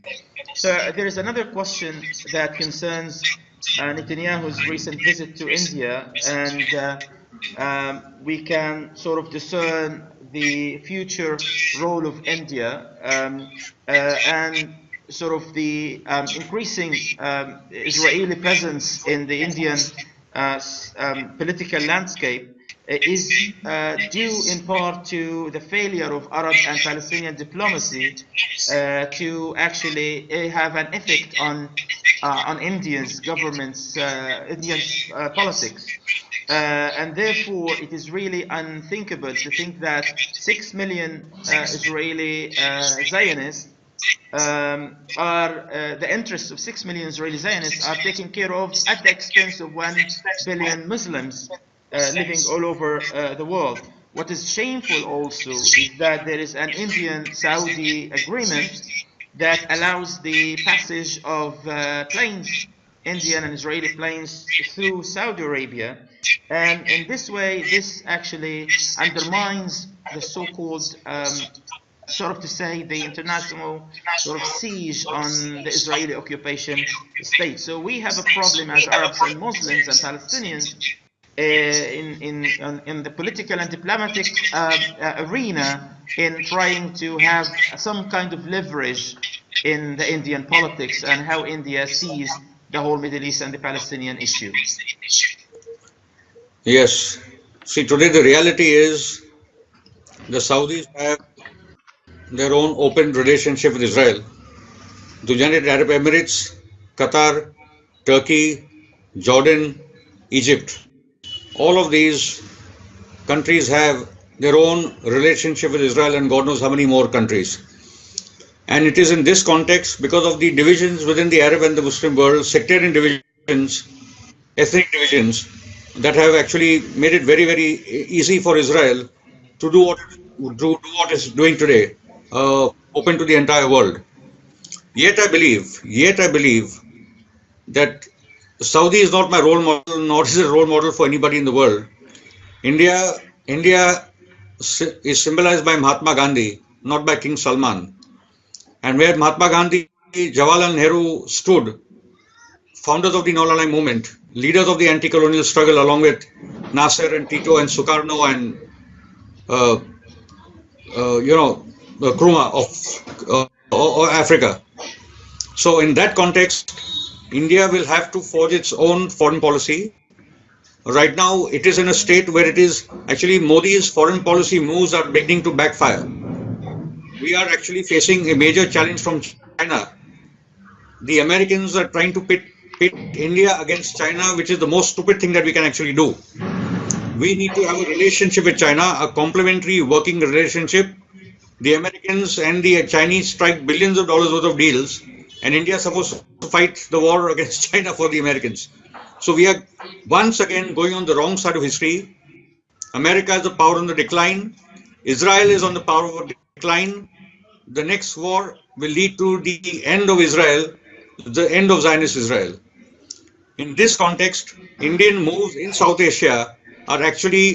So there is another question that concerns Netanyahu's recent visit to India, and we can sort of discern the future role of India and sort of the increasing Israeli presence in the Indian political landscape is due in part to the failure of Arab and Palestinian diplomacy to actually have an effect on India's government's Indian politics. And therefore, it is really unthinkable to think that 6 million Israeli Zionists the interests of 6 million Israeli Zionists are taken care of at the expense of 1 billion Muslims living all over the world. What is shameful also is that there is an Indian-Saudi agreement that allows the passage of planes, Indian and Israeli planes, through Saudi Arabia. And in this way, this actually undermines the so-called, sort of to say, the international sort of siege on the Israeli occupation state. So we have a problem as Arabs and Muslims and Palestinians in the political and diplomatic arena in trying to have some kind of leverage in the Indian politics and how India sees the whole Middle East and the Palestinian issue. Yes. See, today the reality is the Saudis have their own open relationship with Israel. The United Arab Emirates, Qatar, Turkey, Jordan, Egypt, all of these countries have their own relationship with Israel and God knows how many more countries. And it is in this context, because of the divisions within the Arab and the Muslim world, sectarian divisions, ethnic divisions, that have actually made it very, very easy for Israel to do what it's doing today, open to the entire world. Yet I believe that Saudi is not my role model, nor is it a role model for anybody in the world. India is symbolized by Mahatma Gandhi, not by King Salman. And where Mahatma Gandhi, Jawaharlal Nehru stood, founders of the non-aligned movement, leaders of the anti-colonial struggle, along with Nasser and Tito and Sukarno and Nkrumah of Africa. So in that context, India will have to forge its own foreign policy. Right now, it is in a state where it is actually Modi's foreign policy moves are beginning to backfire. We are actually facing a major challenge from China. The Americans are trying to pit India against China, which is the most stupid thing that we can actually do. We need to have a relationship with China, a complementary working relationship. The Americans and the Chinese strike billions of dollars worth of deals, and India is supposed to fight the war against China for the Americans. So we are once again going on the wrong side of history. America is the power on the decline. Israel is on the power of decline. The next war will lead to the end of Israel, the end of Zionist Israel. In this context, Indian moves in South Asia are actually,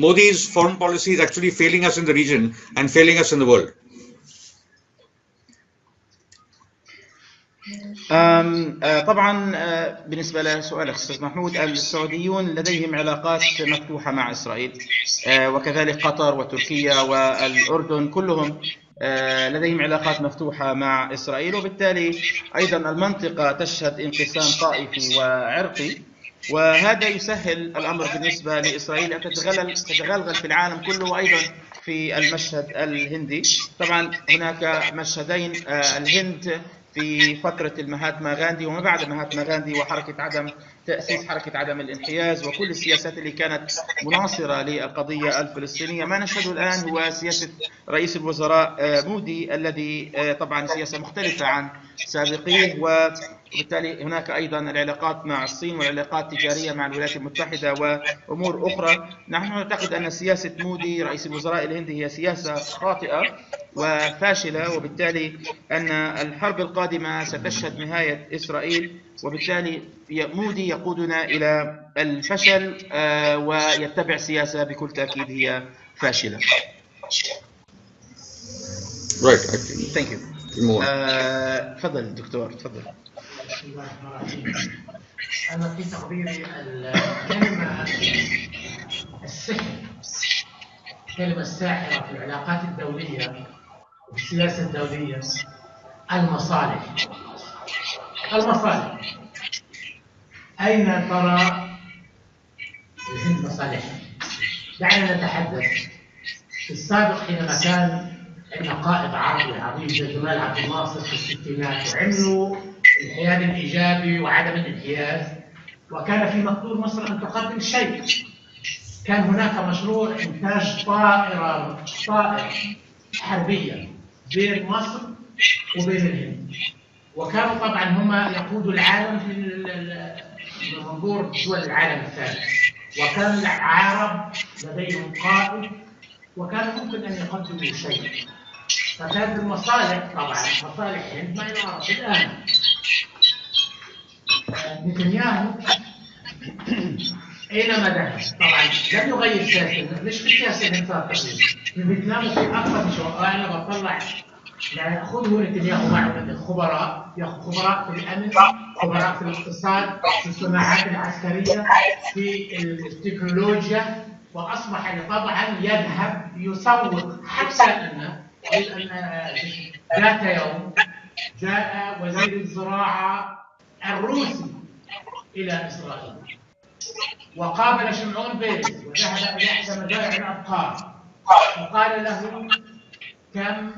Modi's foreign policy is actually failing us in the region and failing us in the world. طبعا بالنسبة لسؤالك أستاذ محمود، السعوديون لديهم علاقات مفتوحة مع إسرائيل، وكذلك قطر وتركيا والأردن كلهم لديهم علاقات مفتوحة مع إسرائيل، وبالتالي أيضا المنطقة تشهد انقسام طائفي وعرقي، وهذا يسهل الأمر بالنسبة لإسرائيل أن تتغلغل في العالم كله وأيضا في المشهد الهندي. طبعا هناك مشهدين، الهند في فترة المهاتما غاندي وما بعد مهاتما غاندي وحركة عدم تأسيس حركة عدم الانحياز وكل السياسات اللي كانت مناصرة للقضية الفلسطينية. ما نشهده الآن هو سياسة رئيس الوزراء مودي الذي طبعا سياسة مختلفة عن سابقيه، وبالتالي هناك أيضا العلاقات مع الصين والعلاقات التجارية مع الولايات المتحدة وأمور أخرى. نحن نعتقد أن سياسة مودي رئيس الوزراء الهندي هي سياسة خاطئة وفاشلة، وبالتالي أن الحرب القادمة ستشهد نهاية إسرائيل، وبالتالي مودي يقودنا إلى الفشل ويتبع سياسة بكل تأكيد هي فاشلة. Right. Thank you. تفضل دكتور، تفضل. بسم الله الرحمن الرحيم. أنا في تقديري الكلمة السحر، الكلمة الساحرة في العلاقات الدولية وفي السياسة الدولية المصالح. المصالح، أين ترى الهند مصالحها؟ دعنا نتحدث. في السابق حينما كان عندنا قائد عربي عظيم زي جمال عبد الناصر في الستينات وعملوا الانحياز الايجابي وعدم الانحياز، وكان في مقدور مصر ان تقدم شيء. كان هناك مشروع انتاج طائره حربيه بين مصر وبين الهند، وكانوا طبعا هم يقودوا العالم في منظور دول العالم الثالث، وكان العرب لديهم قائد وكان ممكن ان يقدموا شيء. فكانت المصالح طبعا مصالح الهند مع العرب. الان نتنياهو اينما ذهب طبعا لم يغير سياسته، مش في السياسه الانتقاليه في فيتنام وفي اكثر من شيء. انا بطلع يعني ياخذه نتنياهو معه خبراء، ياخذ خبراء في الامن، خبراء في الاقتصاد، في الصناعات العسكريه، في التكنولوجيا، واصبح طبعا يذهب يسوق. حتى ان ذات يوم جاء وزير الزراعه الروسي الى اسرائيل وقابل شمعون بيرز وذهب الى احدى مزارع الابقار وقال له كم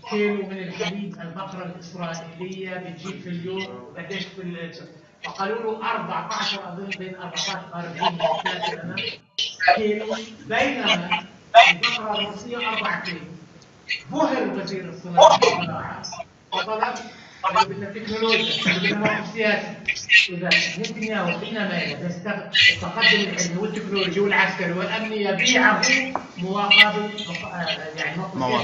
كيلو من الحليب البقره الاسرائيليه بتجيب في اليوم قديش في فقالوا له 14 اظن بين 14 40 كيلو، بينما البقره الروسيه 4 كيلو. بهر وزير الصناعه وطلب التكنولوجيا بدنا سياسي. اذا نتنياهو حينما التقدم العلمي والتكنولوجي والعسكري والامني يبيعه مقابل يعني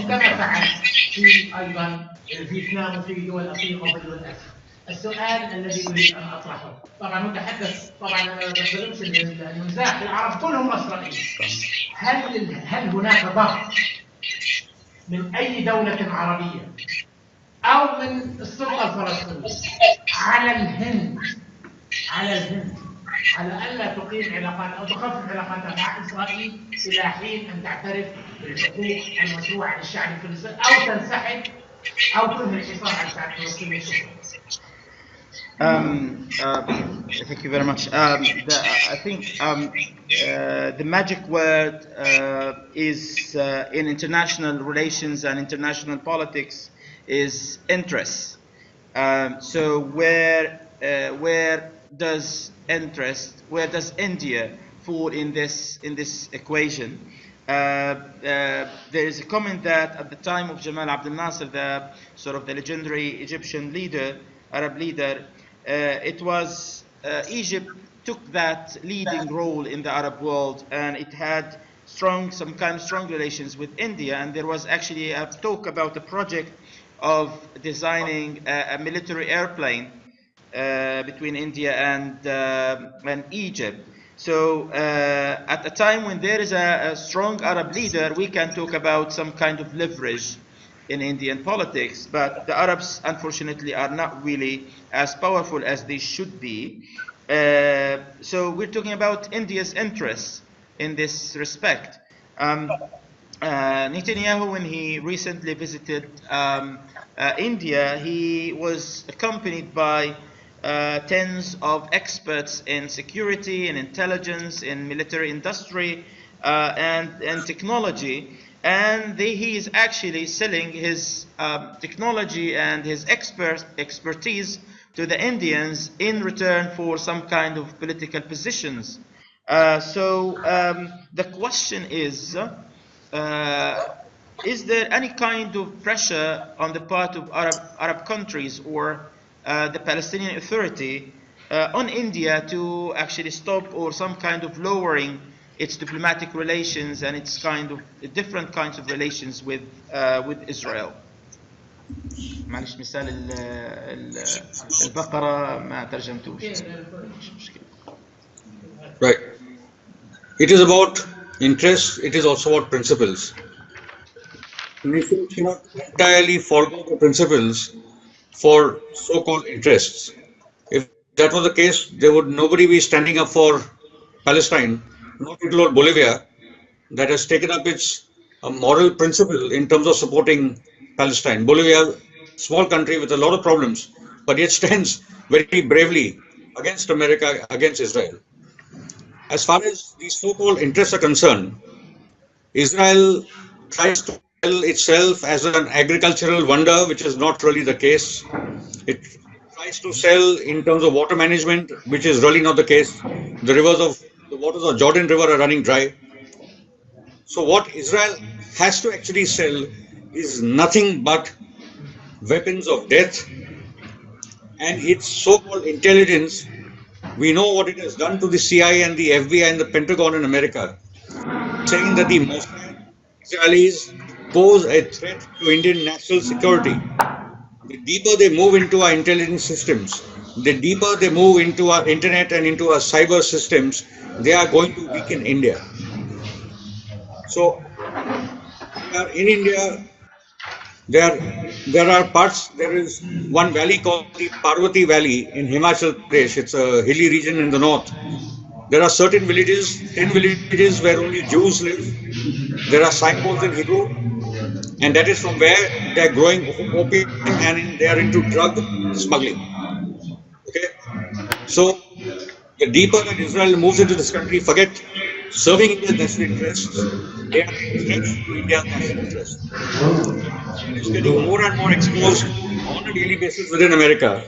كما فعل في ايضا فيتنام وفي دول افريقيا وفي دول اسيا. السؤال الذي اريد ان اطرحه، طبعا متحدث طبعا انا ما بتكلمش المزاح، العرب كلهم اسرائيل. هل هناك ضغط من اي دوله عربيه او من السلطه الفلسطينيه على الهند على الا تقيم علاقات او تخفف علاقاتها مع اسرائيل الى حين ان تعترف بالحقوق المشروعه للشعب الفلسطيني او تنسحب او تنهي الحصار على الشعب الفلسطيني؟ Thank you very much. I think the magic word is in international relations and international politics is interest. So where does India fall in this equation? There is a comment that at the time of Jamal Abdel Nasser, the legendary Egyptian leader, Arab leader, it was Egypt took that leading role in the Arab world, and it had some kind of strong relations with India, and there was actually a talk about a project of designing a military airplane between India and Egypt. So at a time when there is a strong Arab leader, we can talk about some kind of leverage in Indian politics, but the Arabs unfortunately are not really as powerful as they should be. So we're talking about India's interests in this respect. Netanyahu, when he recently visited India, he was accompanied by tens of experts in security, in intelligence, in military industry, and technology. And he is actually selling his technology and his expertise to the Indians in return for some kind of political positions. So the question is there any kind of pressure on the part of Arab countries or the Palestinian Authority on India to actually stop or some kind of lowering its diplomatic relations and its kind of different kinds of relations with Israel? معلش مثال البقرة ما ترجمتوش. Right. It is about interests, it is also about principles. Nations cannot entirely forgo the principles for so-called interests. If that was the case, there would nobody be standing up for Palestine, not include Bolivia, that has taken up its moral principle in terms of supporting Palestine. Bolivia, small country with a lot of problems, but yet stands very bravely against America, against Israel. As far as these so-called interests are concerned, Israel tries to sell itself as an agricultural wonder, which is not really the case. It tries to sell in terms of water management, which is really not the case. The waters of Jordan River are running dry. So what Israel has to actually sell is nothing but weapons of death, and its so-called intelligence. We know what it has done to the CIA and the FBI and the Pentagon in America, saying that the Mossad Israelis pose a threat to Indian national security. The deeper they move into our intelligence systems, the deeper they move into our internet and into our cyber systems, they are going to weaken India. So in India, there are parts, there is one valley called the Parvati Valley in Himachal Pradesh. It's a hilly region in the north. There are certain villages, 10 villages where only Jews live. There are signposts in Hebrew, and that is from where they are growing opium and they are into drug smuggling. Okay, so the deeper that Israel moves into this country, forget serving India's national interests, they are threats to India's national interests. It's getting more and more exposed on a daily basis within America.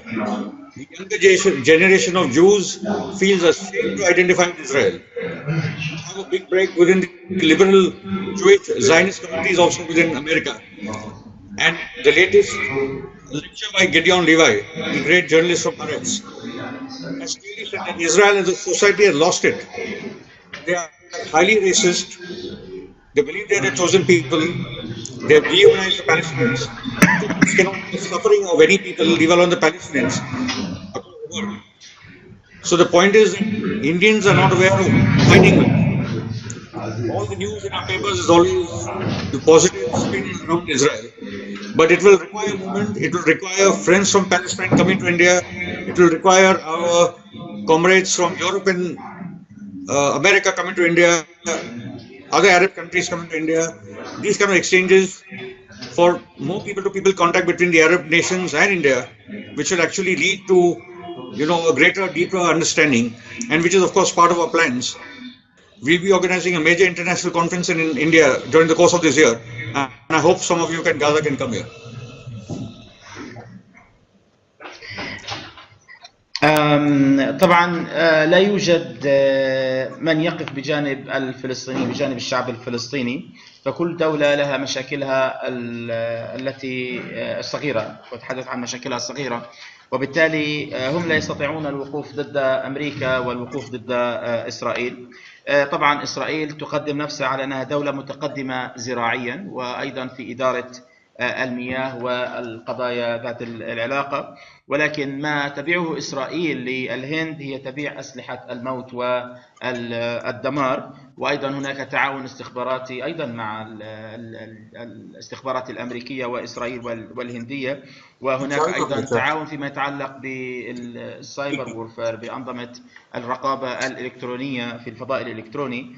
The younger generation of Jews feels ashamed to identify with Israel. We have a big break within the liberal Jewish Zionist communities also within America. And the latest lecture by Gideon Levi, the great journalist from Haaretz, has clearly said that Israel as a society has lost it. They are highly racist. They believe they are the chosen people. They have dehumanized the Palestinians. They cannot the suffering of any people, leave alone the Palestinians. So the point is that Indians are not aware of fighting with. All the news in our papers is always the positive spin around Israel. But it will require a movement, it will require friends from Palestine coming to India, it will require our comrades from Europe and America coming to India, other Arab countries coming to India, these kind of exchanges for more people-to-people contact between the Arab nations and India, which will actually lead to, a greater, deeper understanding, and which is of course part of our plans. We'll be organizing a major international conference in India during the course of this year, and I hope some of you can come here. طبعا لا يوجد من يقف بجانب الفلسطيني بجانب الشعب الفلسطيني، فكل دولة لها مشاكلها التي الصغيرة، وأتحدث عن مشاكلها الصغيرة، وبالتالي هم لا يستطيعون الوقوف ضد أمريكا والوقوف ضد إسرائيل. طبعا إسرائيل تقدم نفسها على أنها دولة متقدمة زراعيا وأيضا في إدارة المياه والقضايا ذات العلاقة، ولكن ما تبيعه إسرائيل للهند هي تبيع أسلحة الموت والدمار. وأيضا هناك تعاون استخباراتي أيضا مع الاستخبارات الأمريكية وإسرائيل والهندية، وهناك أيضا تعاون فيما يتعلق بالسايبر وورفير بأنظمة الرقابة الإلكترونية في الفضاء الإلكتروني.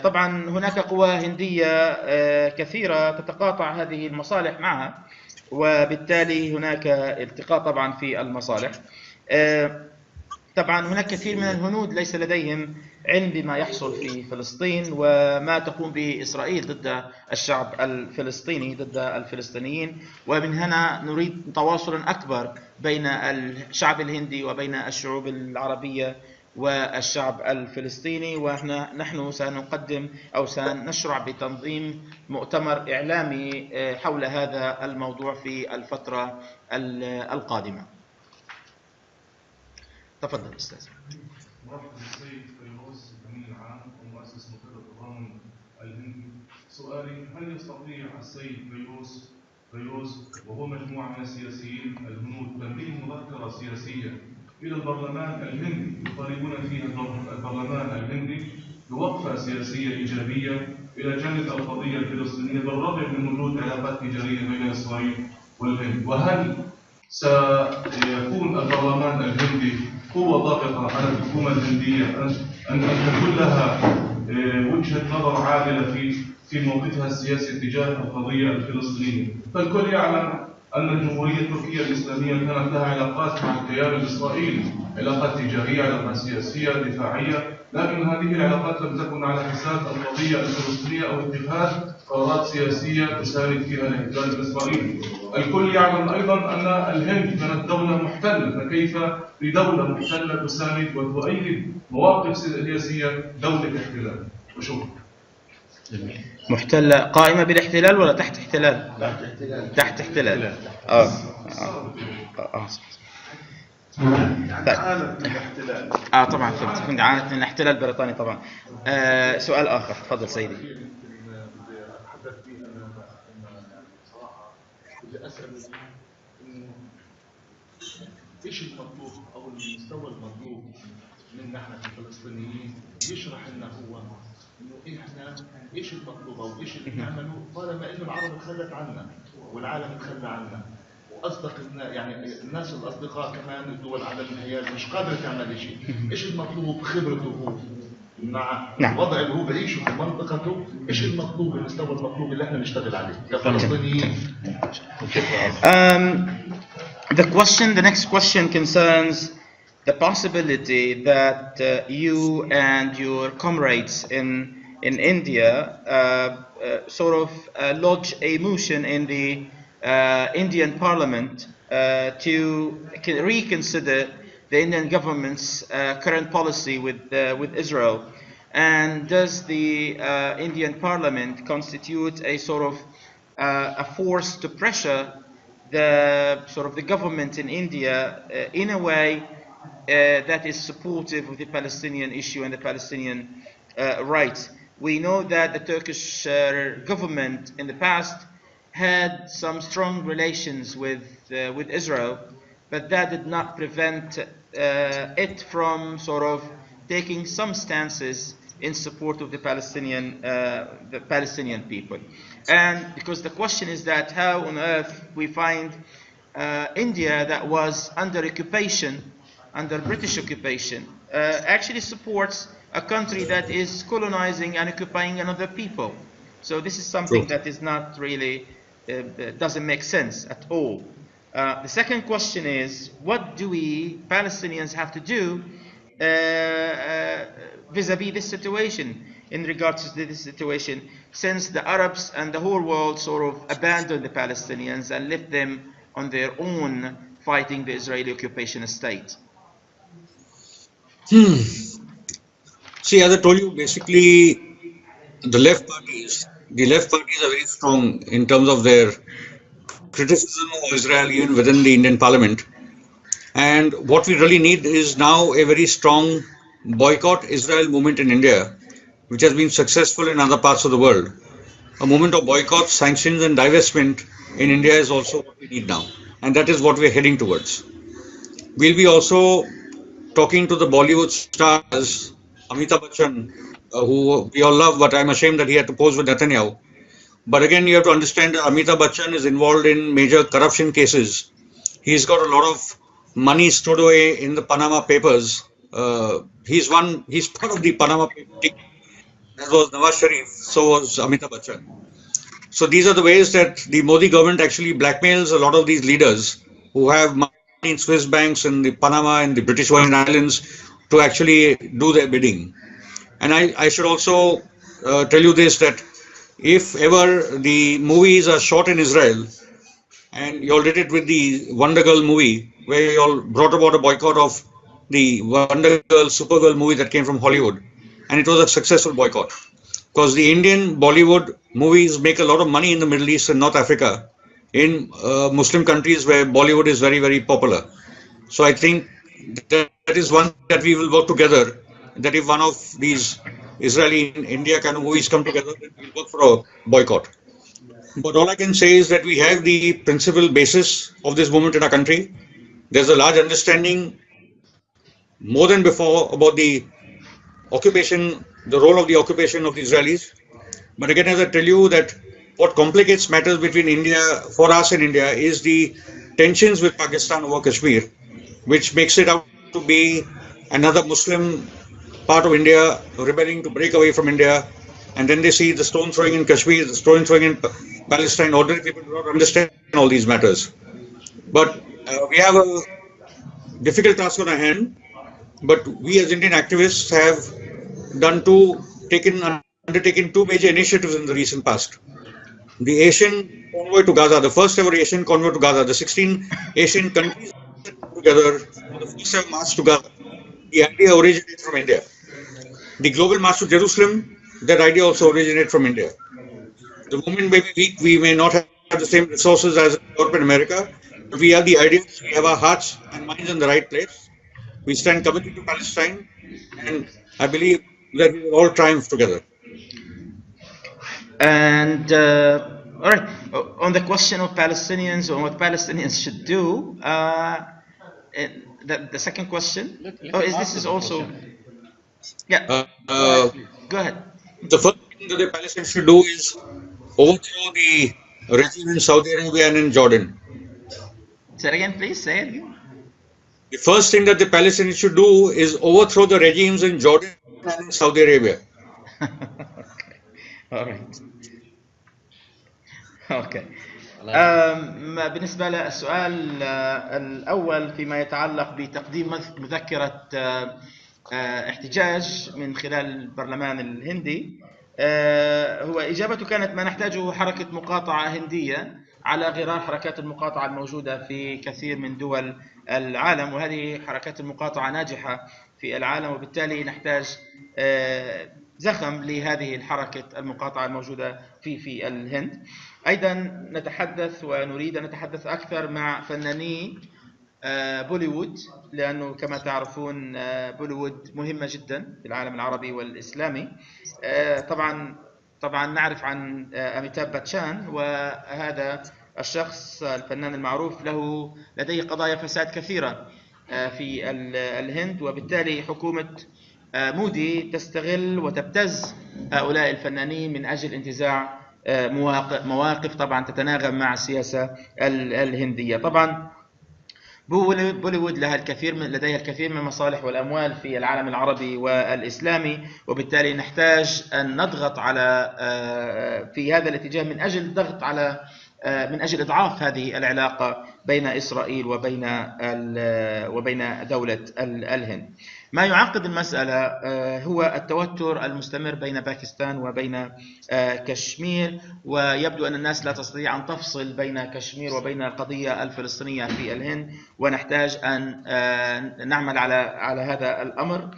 طبعا هناك قوى هندية كثيرة تتقاطع هذه المصالح معها، وبالتالي هناك التقاء طبعا في المصالح. طبعا هناك كثير من الهنود ليس لديهم علم بما يحصل في فلسطين وما تقوم به إسرائيل ضد الشعب الفلسطيني، ضد الفلسطينيين، ومن هنا نريد تواصلا أكبر بين الشعب الهندي وبين الشعوب العربية والشعب الفلسطيني. ونحن سنقدم أو سنشرع بتنظيم مؤتمر إعلامي حول هذا الموضوع في الفترة القادمة. تفضل أستاذ. مرحبا السيد فيروز، أمين العام ومؤسس منتدى التضامن الهندي. سؤالي: هل يستطيع السيد فيروز وهو مجموعة من السياسيين الهنود تمرير مذكرة سياسية إلى البرلمان الهندي يطالبون فيها البرلمان الهندي بوقفة سياسية إيجابية إلى جانب القضية الفلسطينية بالرغم من وجود علاقات تجارية بين إسرائيل والهند؟ وهل سيكون البرلمان الهندي قوة ضاغطة على الحكومة الهندية أن تكون لها وجهة نظر عادلة في موقفها السياسي تجاه القضية الفلسطينية؟ فالكل يعلم أن الجمهورية التركية الإسلامية كانت لها علاقات مع الكيان الإسرائيلي، علاقات تجارية، علاقات سياسية، دفاعية، لكن هذه العلاقات لم تكن على حساب القضية الفلسطينية أو اتخاذ قرارات سياسية تساند فيها الاحتلال الإسرائيلي. الكل يعلم أيضا أن الهند كانت دولة محتلة، فكيف لدولة محتلة تساند وتؤيد مواقف سياسية دولة احتلال؟ وشكرا. محتلة قائمة بالاحتلال ولا تحت احتلال؟ تحت احتلال. طبعا فهمت. عانت من الاحتلال البريطاني طبعا. سؤال آخر، تفضل سيدي. ايش المطلوب او المستوى المطلوب منا احنا كفلسطينيين يشرح لنا هو انه احنا ايش المطلوب او ايش اللي نعمله طالما انه العرب تخلت عنا والعالم تخلى عنا، واصدق يعني الناس الاصدقاء كمان الدول على الانحياز مش قادره تعمل شيء. ايش المطلوب؟ خبرته هو مع الوضع اللي هو بعيشه في منطقته، ايش المطلوب المستوى المطلوب اللي احنا نشتغل عليه كفلسطينيين؟ The next question concerns the possibility that you and your comrades in India sort of lodge a motion in the Indian Parliament to reconsider the Indian government's current policy with Israel. And does the Indian Parliament constitute a sort of a force to pressure the government in India in a way that is supportive of the Palestinian issue and the Palestinian rights? We know that the Turkish government in the past had some strong relations with Israel, but that did not prevent it from sort of taking some stances in support of the Palestinian people. And because the question is that how on earth we find India that was under occupation, under British occupation, actually supports a country that is colonizing and occupying another people. So this is something that is not really, doesn't make sense at all. The second question is, what do we Palestinians have to do vis-a-vis this situation, in regards to this situation, since the Arabs and the whole world sort of abandoned the Palestinians and left them on their own fighting the Israeli occupation state? See, as I told you, basically the left parties are very strong in terms of their criticism of Israel even within the Indian Parliament. And what we really need is now a very strong boycott Israel movement in India, which has been successful in other parts of the world. a movement of boycott, sanctions and divestment in India is also what we need now. And that is what we are heading towards. We'll be also talking to the Bollywood stars, Amitabh Bachchan, who we all love, but I'm ashamed that he had to pose with Netanyahu. But again, you have to understand that Amitabh Bachchan is involved in major corruption cases. He's got a lot of money stored away in the Panama Papers. He's part of the Panama Papers. As was Nawaz Sharif, so was Amitabh Bachchan. So these are the ways that the Modi government actually blackmails a lot of these leaders who have money in Swiss banks and the Panama and the British Virgin Islands to actually do their bidding. And I should also tell you this, that if ever the movies are shot in Israel, and you all did it with the Wonder Girl movie, where you all brought about a boycott of the Wonder Girl, Supergirl movie that came from Hollywood, and it was a successful boycott. Because the Indian Bollywood movies make a lot of money in the Middle East and North Africa, in Muslim countries where Bollywood is very, very popular. So I think that is one that we will work together, that if one of these Israeli and India kind of movies come together, then we'll work for a boycott. But all I can say is that we have the principal basis of this movement in our country. There's a large understanding more than before about the occupation, the role of the occupation of the Israelis. But again, as I tell you, that what complicates matters between India, for us in India, is the tensions with Pakistan over Kashmir, which makes it out to be another Muslim part of India rebelling to break away from India. And then they see the stone throwing in Kashmir, the stone throwing in Palestine. Ordinary people do not understand all these matters. But we have a difficult task on our hand. But we as Indian activists have undertaken two major initiatives in the recent past. The Asian convoy to Gaza, the first ever Asian convoy to Gaza, the 16 Asian countries together for the first ever march to Gaza. The idea originated from India. The global march to Jerusalem, that idea also originated from India. The movement may be weak, we may not have the same resources as Europe and America, but we have the ideas, we have our hearts and minds in the right place. We stand committed to Palestine, and I believe that we will all triumph together. And all right, on the question of Palestinians or what Palestinians should do, the second question. This is also. Yeah. Go ahead. The first thing that the Palestinians should do is overthrow the regime in Saudi Arabia and in Jordan. Say it again, please. Say it again. The first thing that the Palestinians should do is overthrow the regimes in Jordan and in Saudi Arabia. Okay. All right. اوكي. بالنسبه للسؤال الاول فيما يتعلق بتقديم مذكره احتجاج من خلال البرلمان الهندي، هو اجابته كانت ما نحتاجه حركه مقاطعه هنديه على غرار حركات المقاطعه الموجوده في كثير من دول العالم، وهذه حركات المقاطعه ناجحه في العالم، وبالتالي نحتاج زخم لهذه الحركة المقاطعة الموجودة في الهند. أيضا نتحدث ونريد أن نتحدث أكثر مع فناني بوليوود، لأنه كما تعرفون بوليوود مهمة جدا في العالم العربي والإسلامي. طبعا نعرف عن أميتاب باتشان، وهذا الشخص الفنان المعروف لديه قضايا فساد كثيرة في الهند، وبالتالي حكومة مودي تستغل وتبتز هؤلاء الفنانين من أجل انتزاع مواقف طبعا تتناغم مع السياسة الهندية. طبعا بوليوود لديها الكثير من المصالح والأموال في العالم العربي والإسلامي، وبالتالي نحتاج أن نضغط في هذا الاتجاه من أجل إضعاف هذه العلاقة بين إسرائيل وبين دولة الهند. ما يعقد المسألة هو التوتر المستمر بين باكستان وبين كشمير، ويبدو أن الناس لا تستطيع أن تفصل بين كشمير وبين القضية الفلسطينية في الهند، ونحتاج أن نعمل على هذا الأمر.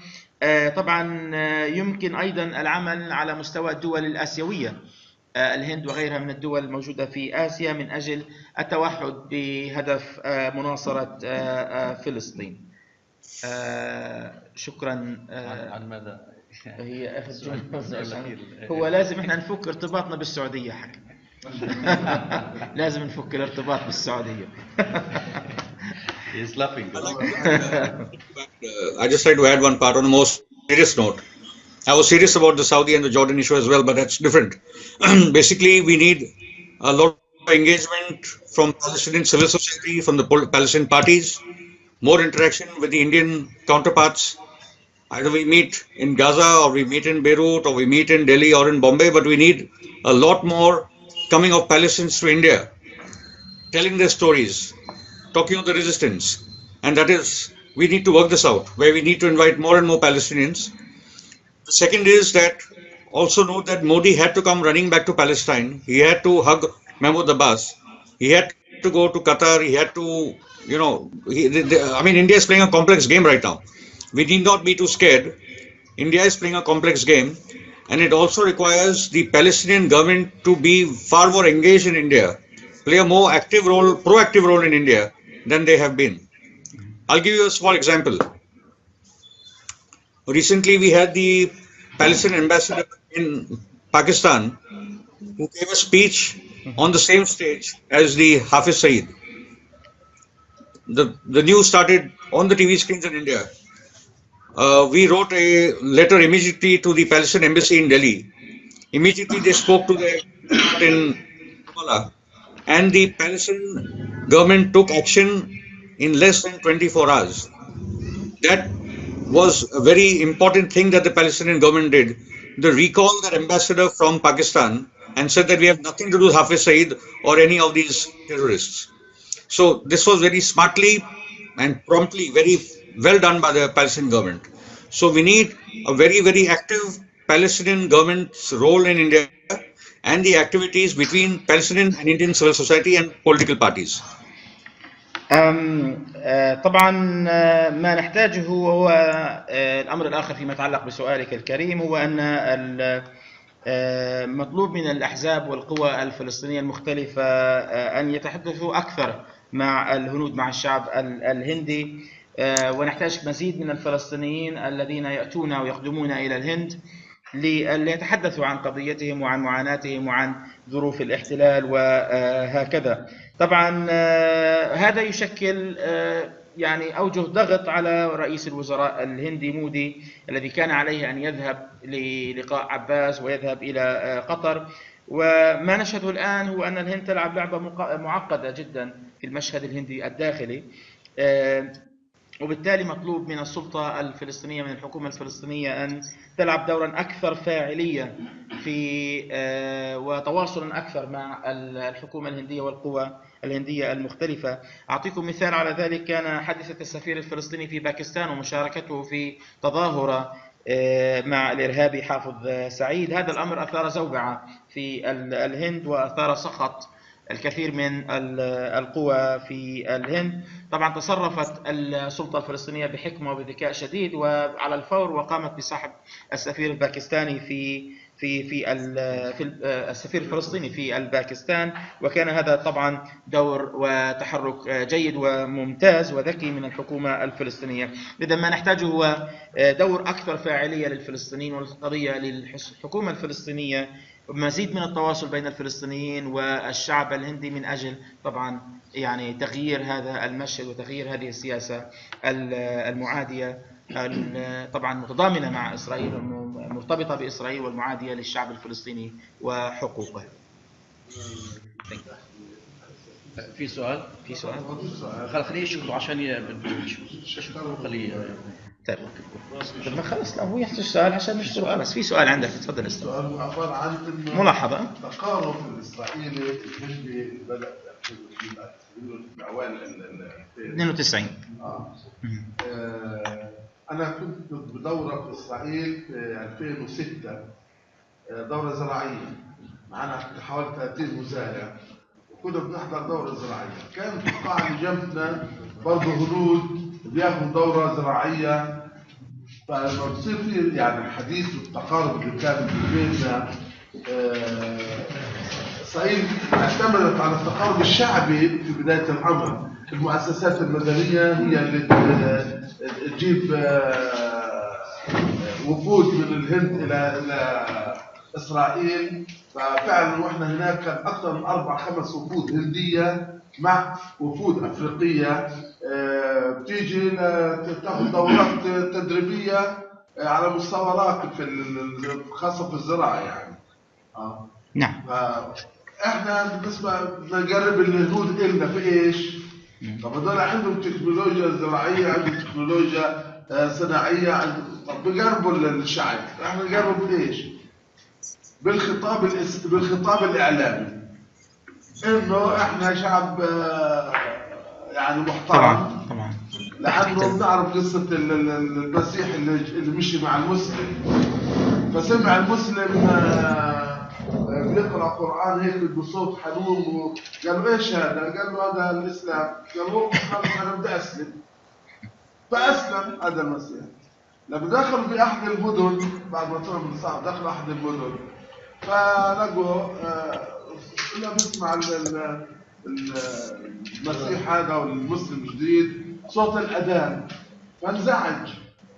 طبعا يمكن أيضا العمل على مستوى الدول الآسيوية، الهند وغيرها من الدول الموجودة في آسيا، من أجل التوحد بهدف مناصرة فلسطين. شكرا. عن ماذا؟ هي اخذ جمله. هو لازم احنا نفك ارتباطنا بالسعوديه حق. لازم نفك الارتباط بالسعوديه. He's laughing. I just try to add one part on a more serious note. I was serious about the Saudi and the Jordan issue as well, but that's different. Basically, we need a lot of engagement from Palestinian civil society, from the Palestinian parties, more interaction with the Indian counterparts. Either we meet in Gaza, or we meet in Beirut, or we meet in Delhi or in Bombay, but we need a lot more coming of Palestinians to India, telling their stories, talking of the resistance. And that is, we need to work this out, where we need to invite more and more Palestinians. The second is that also note that Modi had to come running back to Palestine. He had to hug Mahmoud Abbas. He had to go to Qatar. He had to, I mean, India is playing a complex game right now. We need not be too scared. India is playing a complex game, and it also requires the Palestinian government to be far more engaged in India, play a more active role, proactive role in India than they have been. I'll give you a small example. Recently, we had the Palestinian ambassador in Pakistan who gave a speech on the same stage as the Hafiz Said. The news started on the TV screens in India. We wrote a letter immediately to the Palestinian embassy in Delhi. Immediately they spoke to the in Ramallah, and the Palestinian government took action in less than 24 hours. That was a very important thing that the Palestinian government did. They recalled that ambassador from Pakistan and said that we have nothing to do with Hafiz Said or any of these terrorists. So this was very smartly and promptly, very well done by the Palestinian government. So we need a very, very active Palestinian government's role in India and the activities between Palestinian and Indian civil society and political parties. طبعا ما نحتاجه هو الأمر الآخر فيما يتعلق بسؤالك الكريم، هو أن مطلوب من الأحزاب والقوى الفلسطينية المختلفة أن يتحدثوا أكثر مع الهنود، مع الشعب الهندي، ونحتاج مزيد من الفلسطينيين الذين يأتون ويقدمون إلى الهند ليتحدثوا عن قضيتهم وعن معاناتهم وعن ظروف الاحتلال وهكذا. طبعا هذا يشكل يعني أوجه ضغط على رئيس الوزراء الهندي مودي، الذي كان عليه أن يذهب للقاء عباس ويذهب إلى قطر. وما نشهده الآن هو أن الهند تلعب لعبة معقدة جدا في المشهد الهندي الداخلي، وبالتالي مطلوب من السلطة الفلسطينية، من الحكومة الفلسطينية، أن تلعب دورا أكثر فاعلية في وتواصلا أكثر مع الحكومة الهندية والقوى الهندية المختلفة. أعطيكم مثال على ذلك، كان حادثة السفير الفلسطيني في باكستان ومشاركته في تظاهرة مع الإرهابي حافظ سعيد. هذا الأمر أثار زوبعة في الهند وأثار سخط الكثير من القوى في الهند. طبعا تصرفت السلطة الفلسطينية بحكمة وبذكاء شديد وعلى الفور، وقامت بسحب السفير الباكستاني في السفير الفلسطيني في الباكستان، وكان هذا طبعا دور وتحرك جيد وممتاز وذكي من الحكومة الفلسطينية. إذا ما نحتاجه هو دور أكثر فاعلية للفلسطينيين والقضية للحكومة الفلسطينية، مزيد من التواصل بين الفلسطينيين والشعب الهندي من أجل طبعا يعني تغيير هذا المشهد وتغيير هذه السياسة المعادية طبعا متضامنة مع إسرائيل ومرتبطة بإسرائيل والمعادية للشعب الفلسطيني وحقوقه. في سؤال؟ في سؤال؟ خليه يشوفوا عشان يشوفوا خليه. طيب ما خلص، لا هو يحتاج سؤال عشان نشتغل. خلاص في سؤال عندك، تفضل. السؤال عبارة عن ملاحظة. التقارب الإسرائيلي الهندي بدأ في أوائل 92. أنا كنت بدورة في إسرائيل في 2006، دورة زراعية، معنا حوالي 30 مزارع، وكنا بنحضر دورة زراعية. كان في القاعة اللي جنبنا برضه هنود بياخذوا دورة زراعية، فلما بصير في يعني حديث والتقارب اللي كان بيننا، إسرائيل اعتمدت على التقارب الشعبي في بداية الأمر. المؤسسات المدنية هي اللي تجيب وفود من الهند إلى إسرائيل. ففعلا واحنا هناك كان أكثر من 4-5 وفود هندية مع وفود أفريقية بتيجي تاخذ دورات تدريبية على مستوى راقي خاصة في الزراعة يعني. نعم. احنا بالنسبة نقرب الهنود إلنا في إيش؟ طب هذول عندهم تكنولوجيا زراعية، عندهم تكنولوجيا صناعية، طب بيقربوا للشعب، احنا نقرب بإيش؟ بالخطاب الإعلامي، إنه احنا شعب يعني محترم. طبعا لأنه بنعرف قصة المسيح اللي مشي مع المسلم، فسمع المسلم بيقرأ قرآن هيك بصوت حنون، وقالوا إيش هذا؟ قال له هذا الإسلام. قالوا أنا بدي أسلم، فأسلم هذا المسيح. لما دخلوا بأحد المدن بعد ما طلعوا من الصعب، دخلوا أحد المدن فلقوا لا بيسمع المسيح هذا والمسلم الجديد صوت الأذان، فانزعج.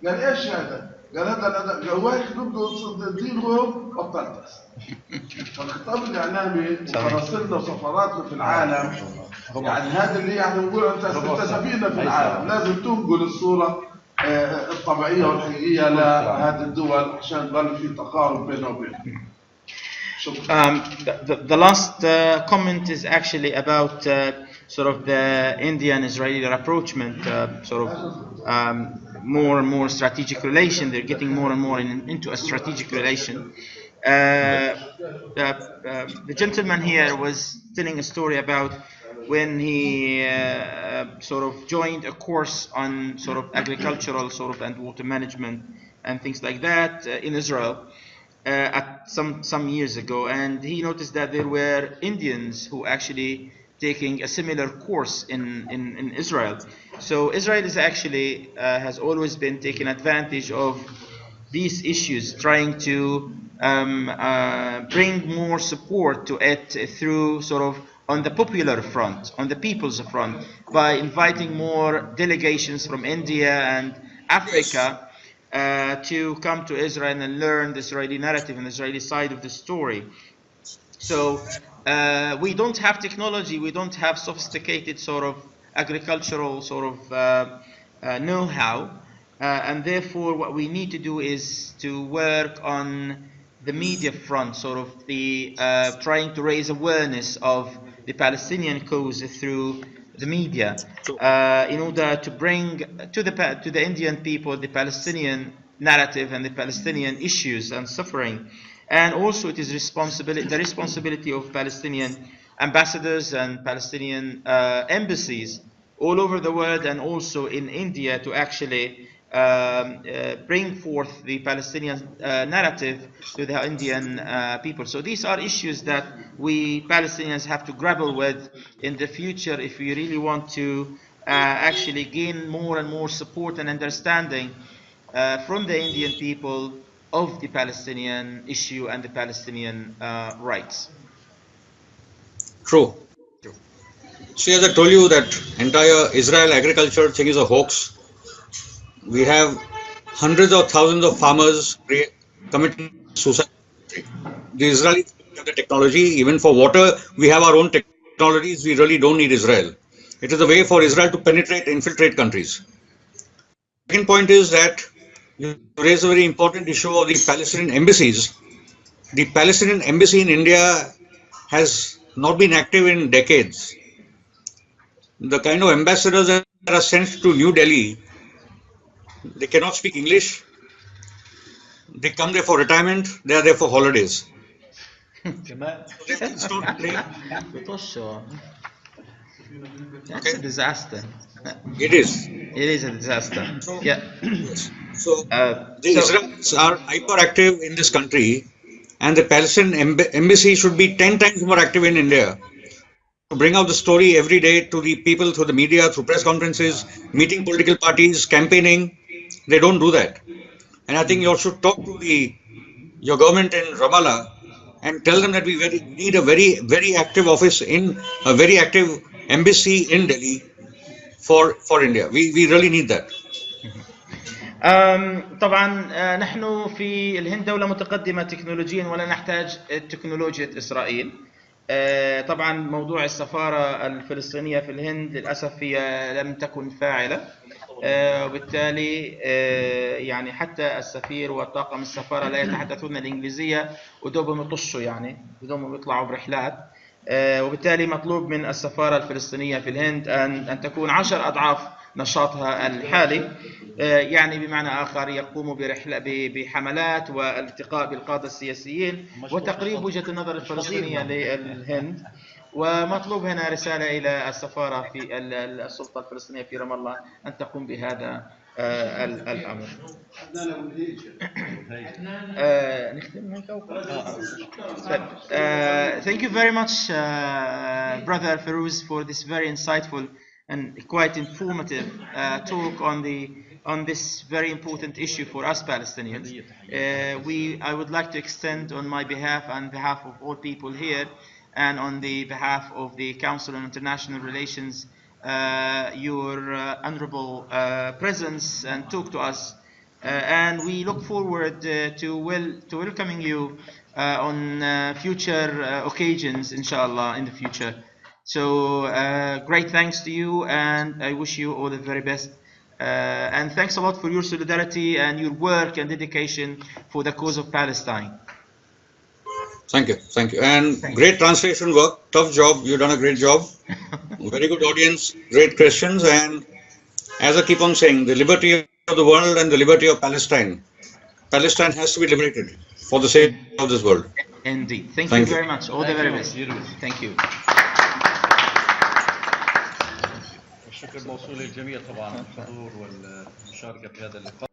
قال إيش هذا؟ قال هذا الأذان. قال واحد نبدو دينهم بطلت. فالخطاب الإعلامي وراسلنا وسفاراتنا في العالم، يعني هذا اللي يعني نقول أنت سفينة في العالم، لازم تنقل الصورة الطبيعية والحقيقية لهذه الدول عشان يضل في تقارب بيننا وبينهم. The last comment is actually about sort of the Indian-Israeli rapprochement, sort of more and more strategic relation. They're getting more and more into a strategic relation. The gentleman here was telling a story about when he sort of joined a course on sort of agricultural sort of and water management and things like that in Israel. At some years ago, and he noticed that there were Indians who actually taking a similar course in Israel. So Israel is actually has always been taking advantage of these issues, trying to bring more support to it through sort of on the popular front, on the people's front, by inviting more delegations from India and Africa to come to Israel and learn the Israeli narrative and the Israeli side of the story. So we don't have technology, we don't have sophisticated sort of agricultural sort of know-how, and therefore what we need to do is to work on the media front, sort of the trying to raise awareness of the Palestinian cause through the media, in order to bring to the Indian people the Palestinian narrative and the Palestinian issues and suffering. And also it is the responsibility of Palestinian ambassadors and Palestinian embassies all over the world and also in India to actually bring forth the Palestinian narrative to the Indian people. So these are issues that we Palestinians have to grapple with in the future if we really want to actually gain more and more support and understanding from the Indian people of the Palestinian issue and the Palestinian rights. True. See, as I told you, that entire Israel agriculture thing is a hoax. We have hundreds of thousands of farmers committing suicide. The Israelis have the technology. Even for water, we have our own technologies. We really don't need Israel. It is a way for Israel to penetrate, infiltrate countries. Second point is that you raise a very important issue of the Palestinian embassies. The Palestinian embassy in India has not been active in decades. The kind of ambassadors that are sent to New Delhi, they cannot speak English. They come there for retirement. They are there for holidays. It's a disaster. It is. It is a disaster. Yeah. So the Israelis are hyperactive in this country, and the Palestinian embassy should be 10 times more active in India to bring out the story every day to the people through the media, through press conferences, meeting political parties, campaigning. They don't do that. And I think you should talk to your government in Ramallah and tell them that we need a very, very active office in a very active embassy in Delhi for India. We really need that. طبعا نحن في الهند دولة متقدمة تكنولوجيا ولا نحتاج تكنولوجيا إسرائيل. طبعا موضوع السفارة الفلسطينية في الهند للأسف هي لم تكن فاعلة، وبالتالي يعني حتى السفير وطاقم السفارة لا يتحدثون الإنجليزية ودوبهم يطشوا، يعني بدهم يطلعوا برحلات. وبالتالي مطلوب من السفارة الفلسطينية في الهند أن تكون 10 أضعاف نشاطها الحالي، يعني بمعنى آخر يقوموا بحملات والالتقاء بالقادة السياسيين وتقريب وجهة النظر الفلسطينية للهند. ومطلوب هنا رسالة إلى السفارة في السلطة الفلسطينية في رام الله أن تقوم بهذا الأمر. Thank you very much, Brother Feirouz, for this very insightful and quite informative talk on this very important issue for us Palestinians. I would like to extend on my behalf and behalf of all people here and on the behalf of the Council on International Relations your honorable presence and talk to us. And we look forward to welcoming you on future occasions, inshallah, in the future. So great thanks to you, and I wish you all the very best. And thanks a lot for your solidarity and your work and dedication for the cause of Palestine. Thank you, thank you. And great translation work, tough job, you've done a great job. Very good audience, great questions, and as I keep on saying, the liberty of the world and the liberty of Palestine. Palestine has to be liberated for the sake of this world. Indeed. Thank you very much. All the very best. Thank you. الشكر موصول للجميع طبعا الحضور والمشاركة في هذا اللقاء.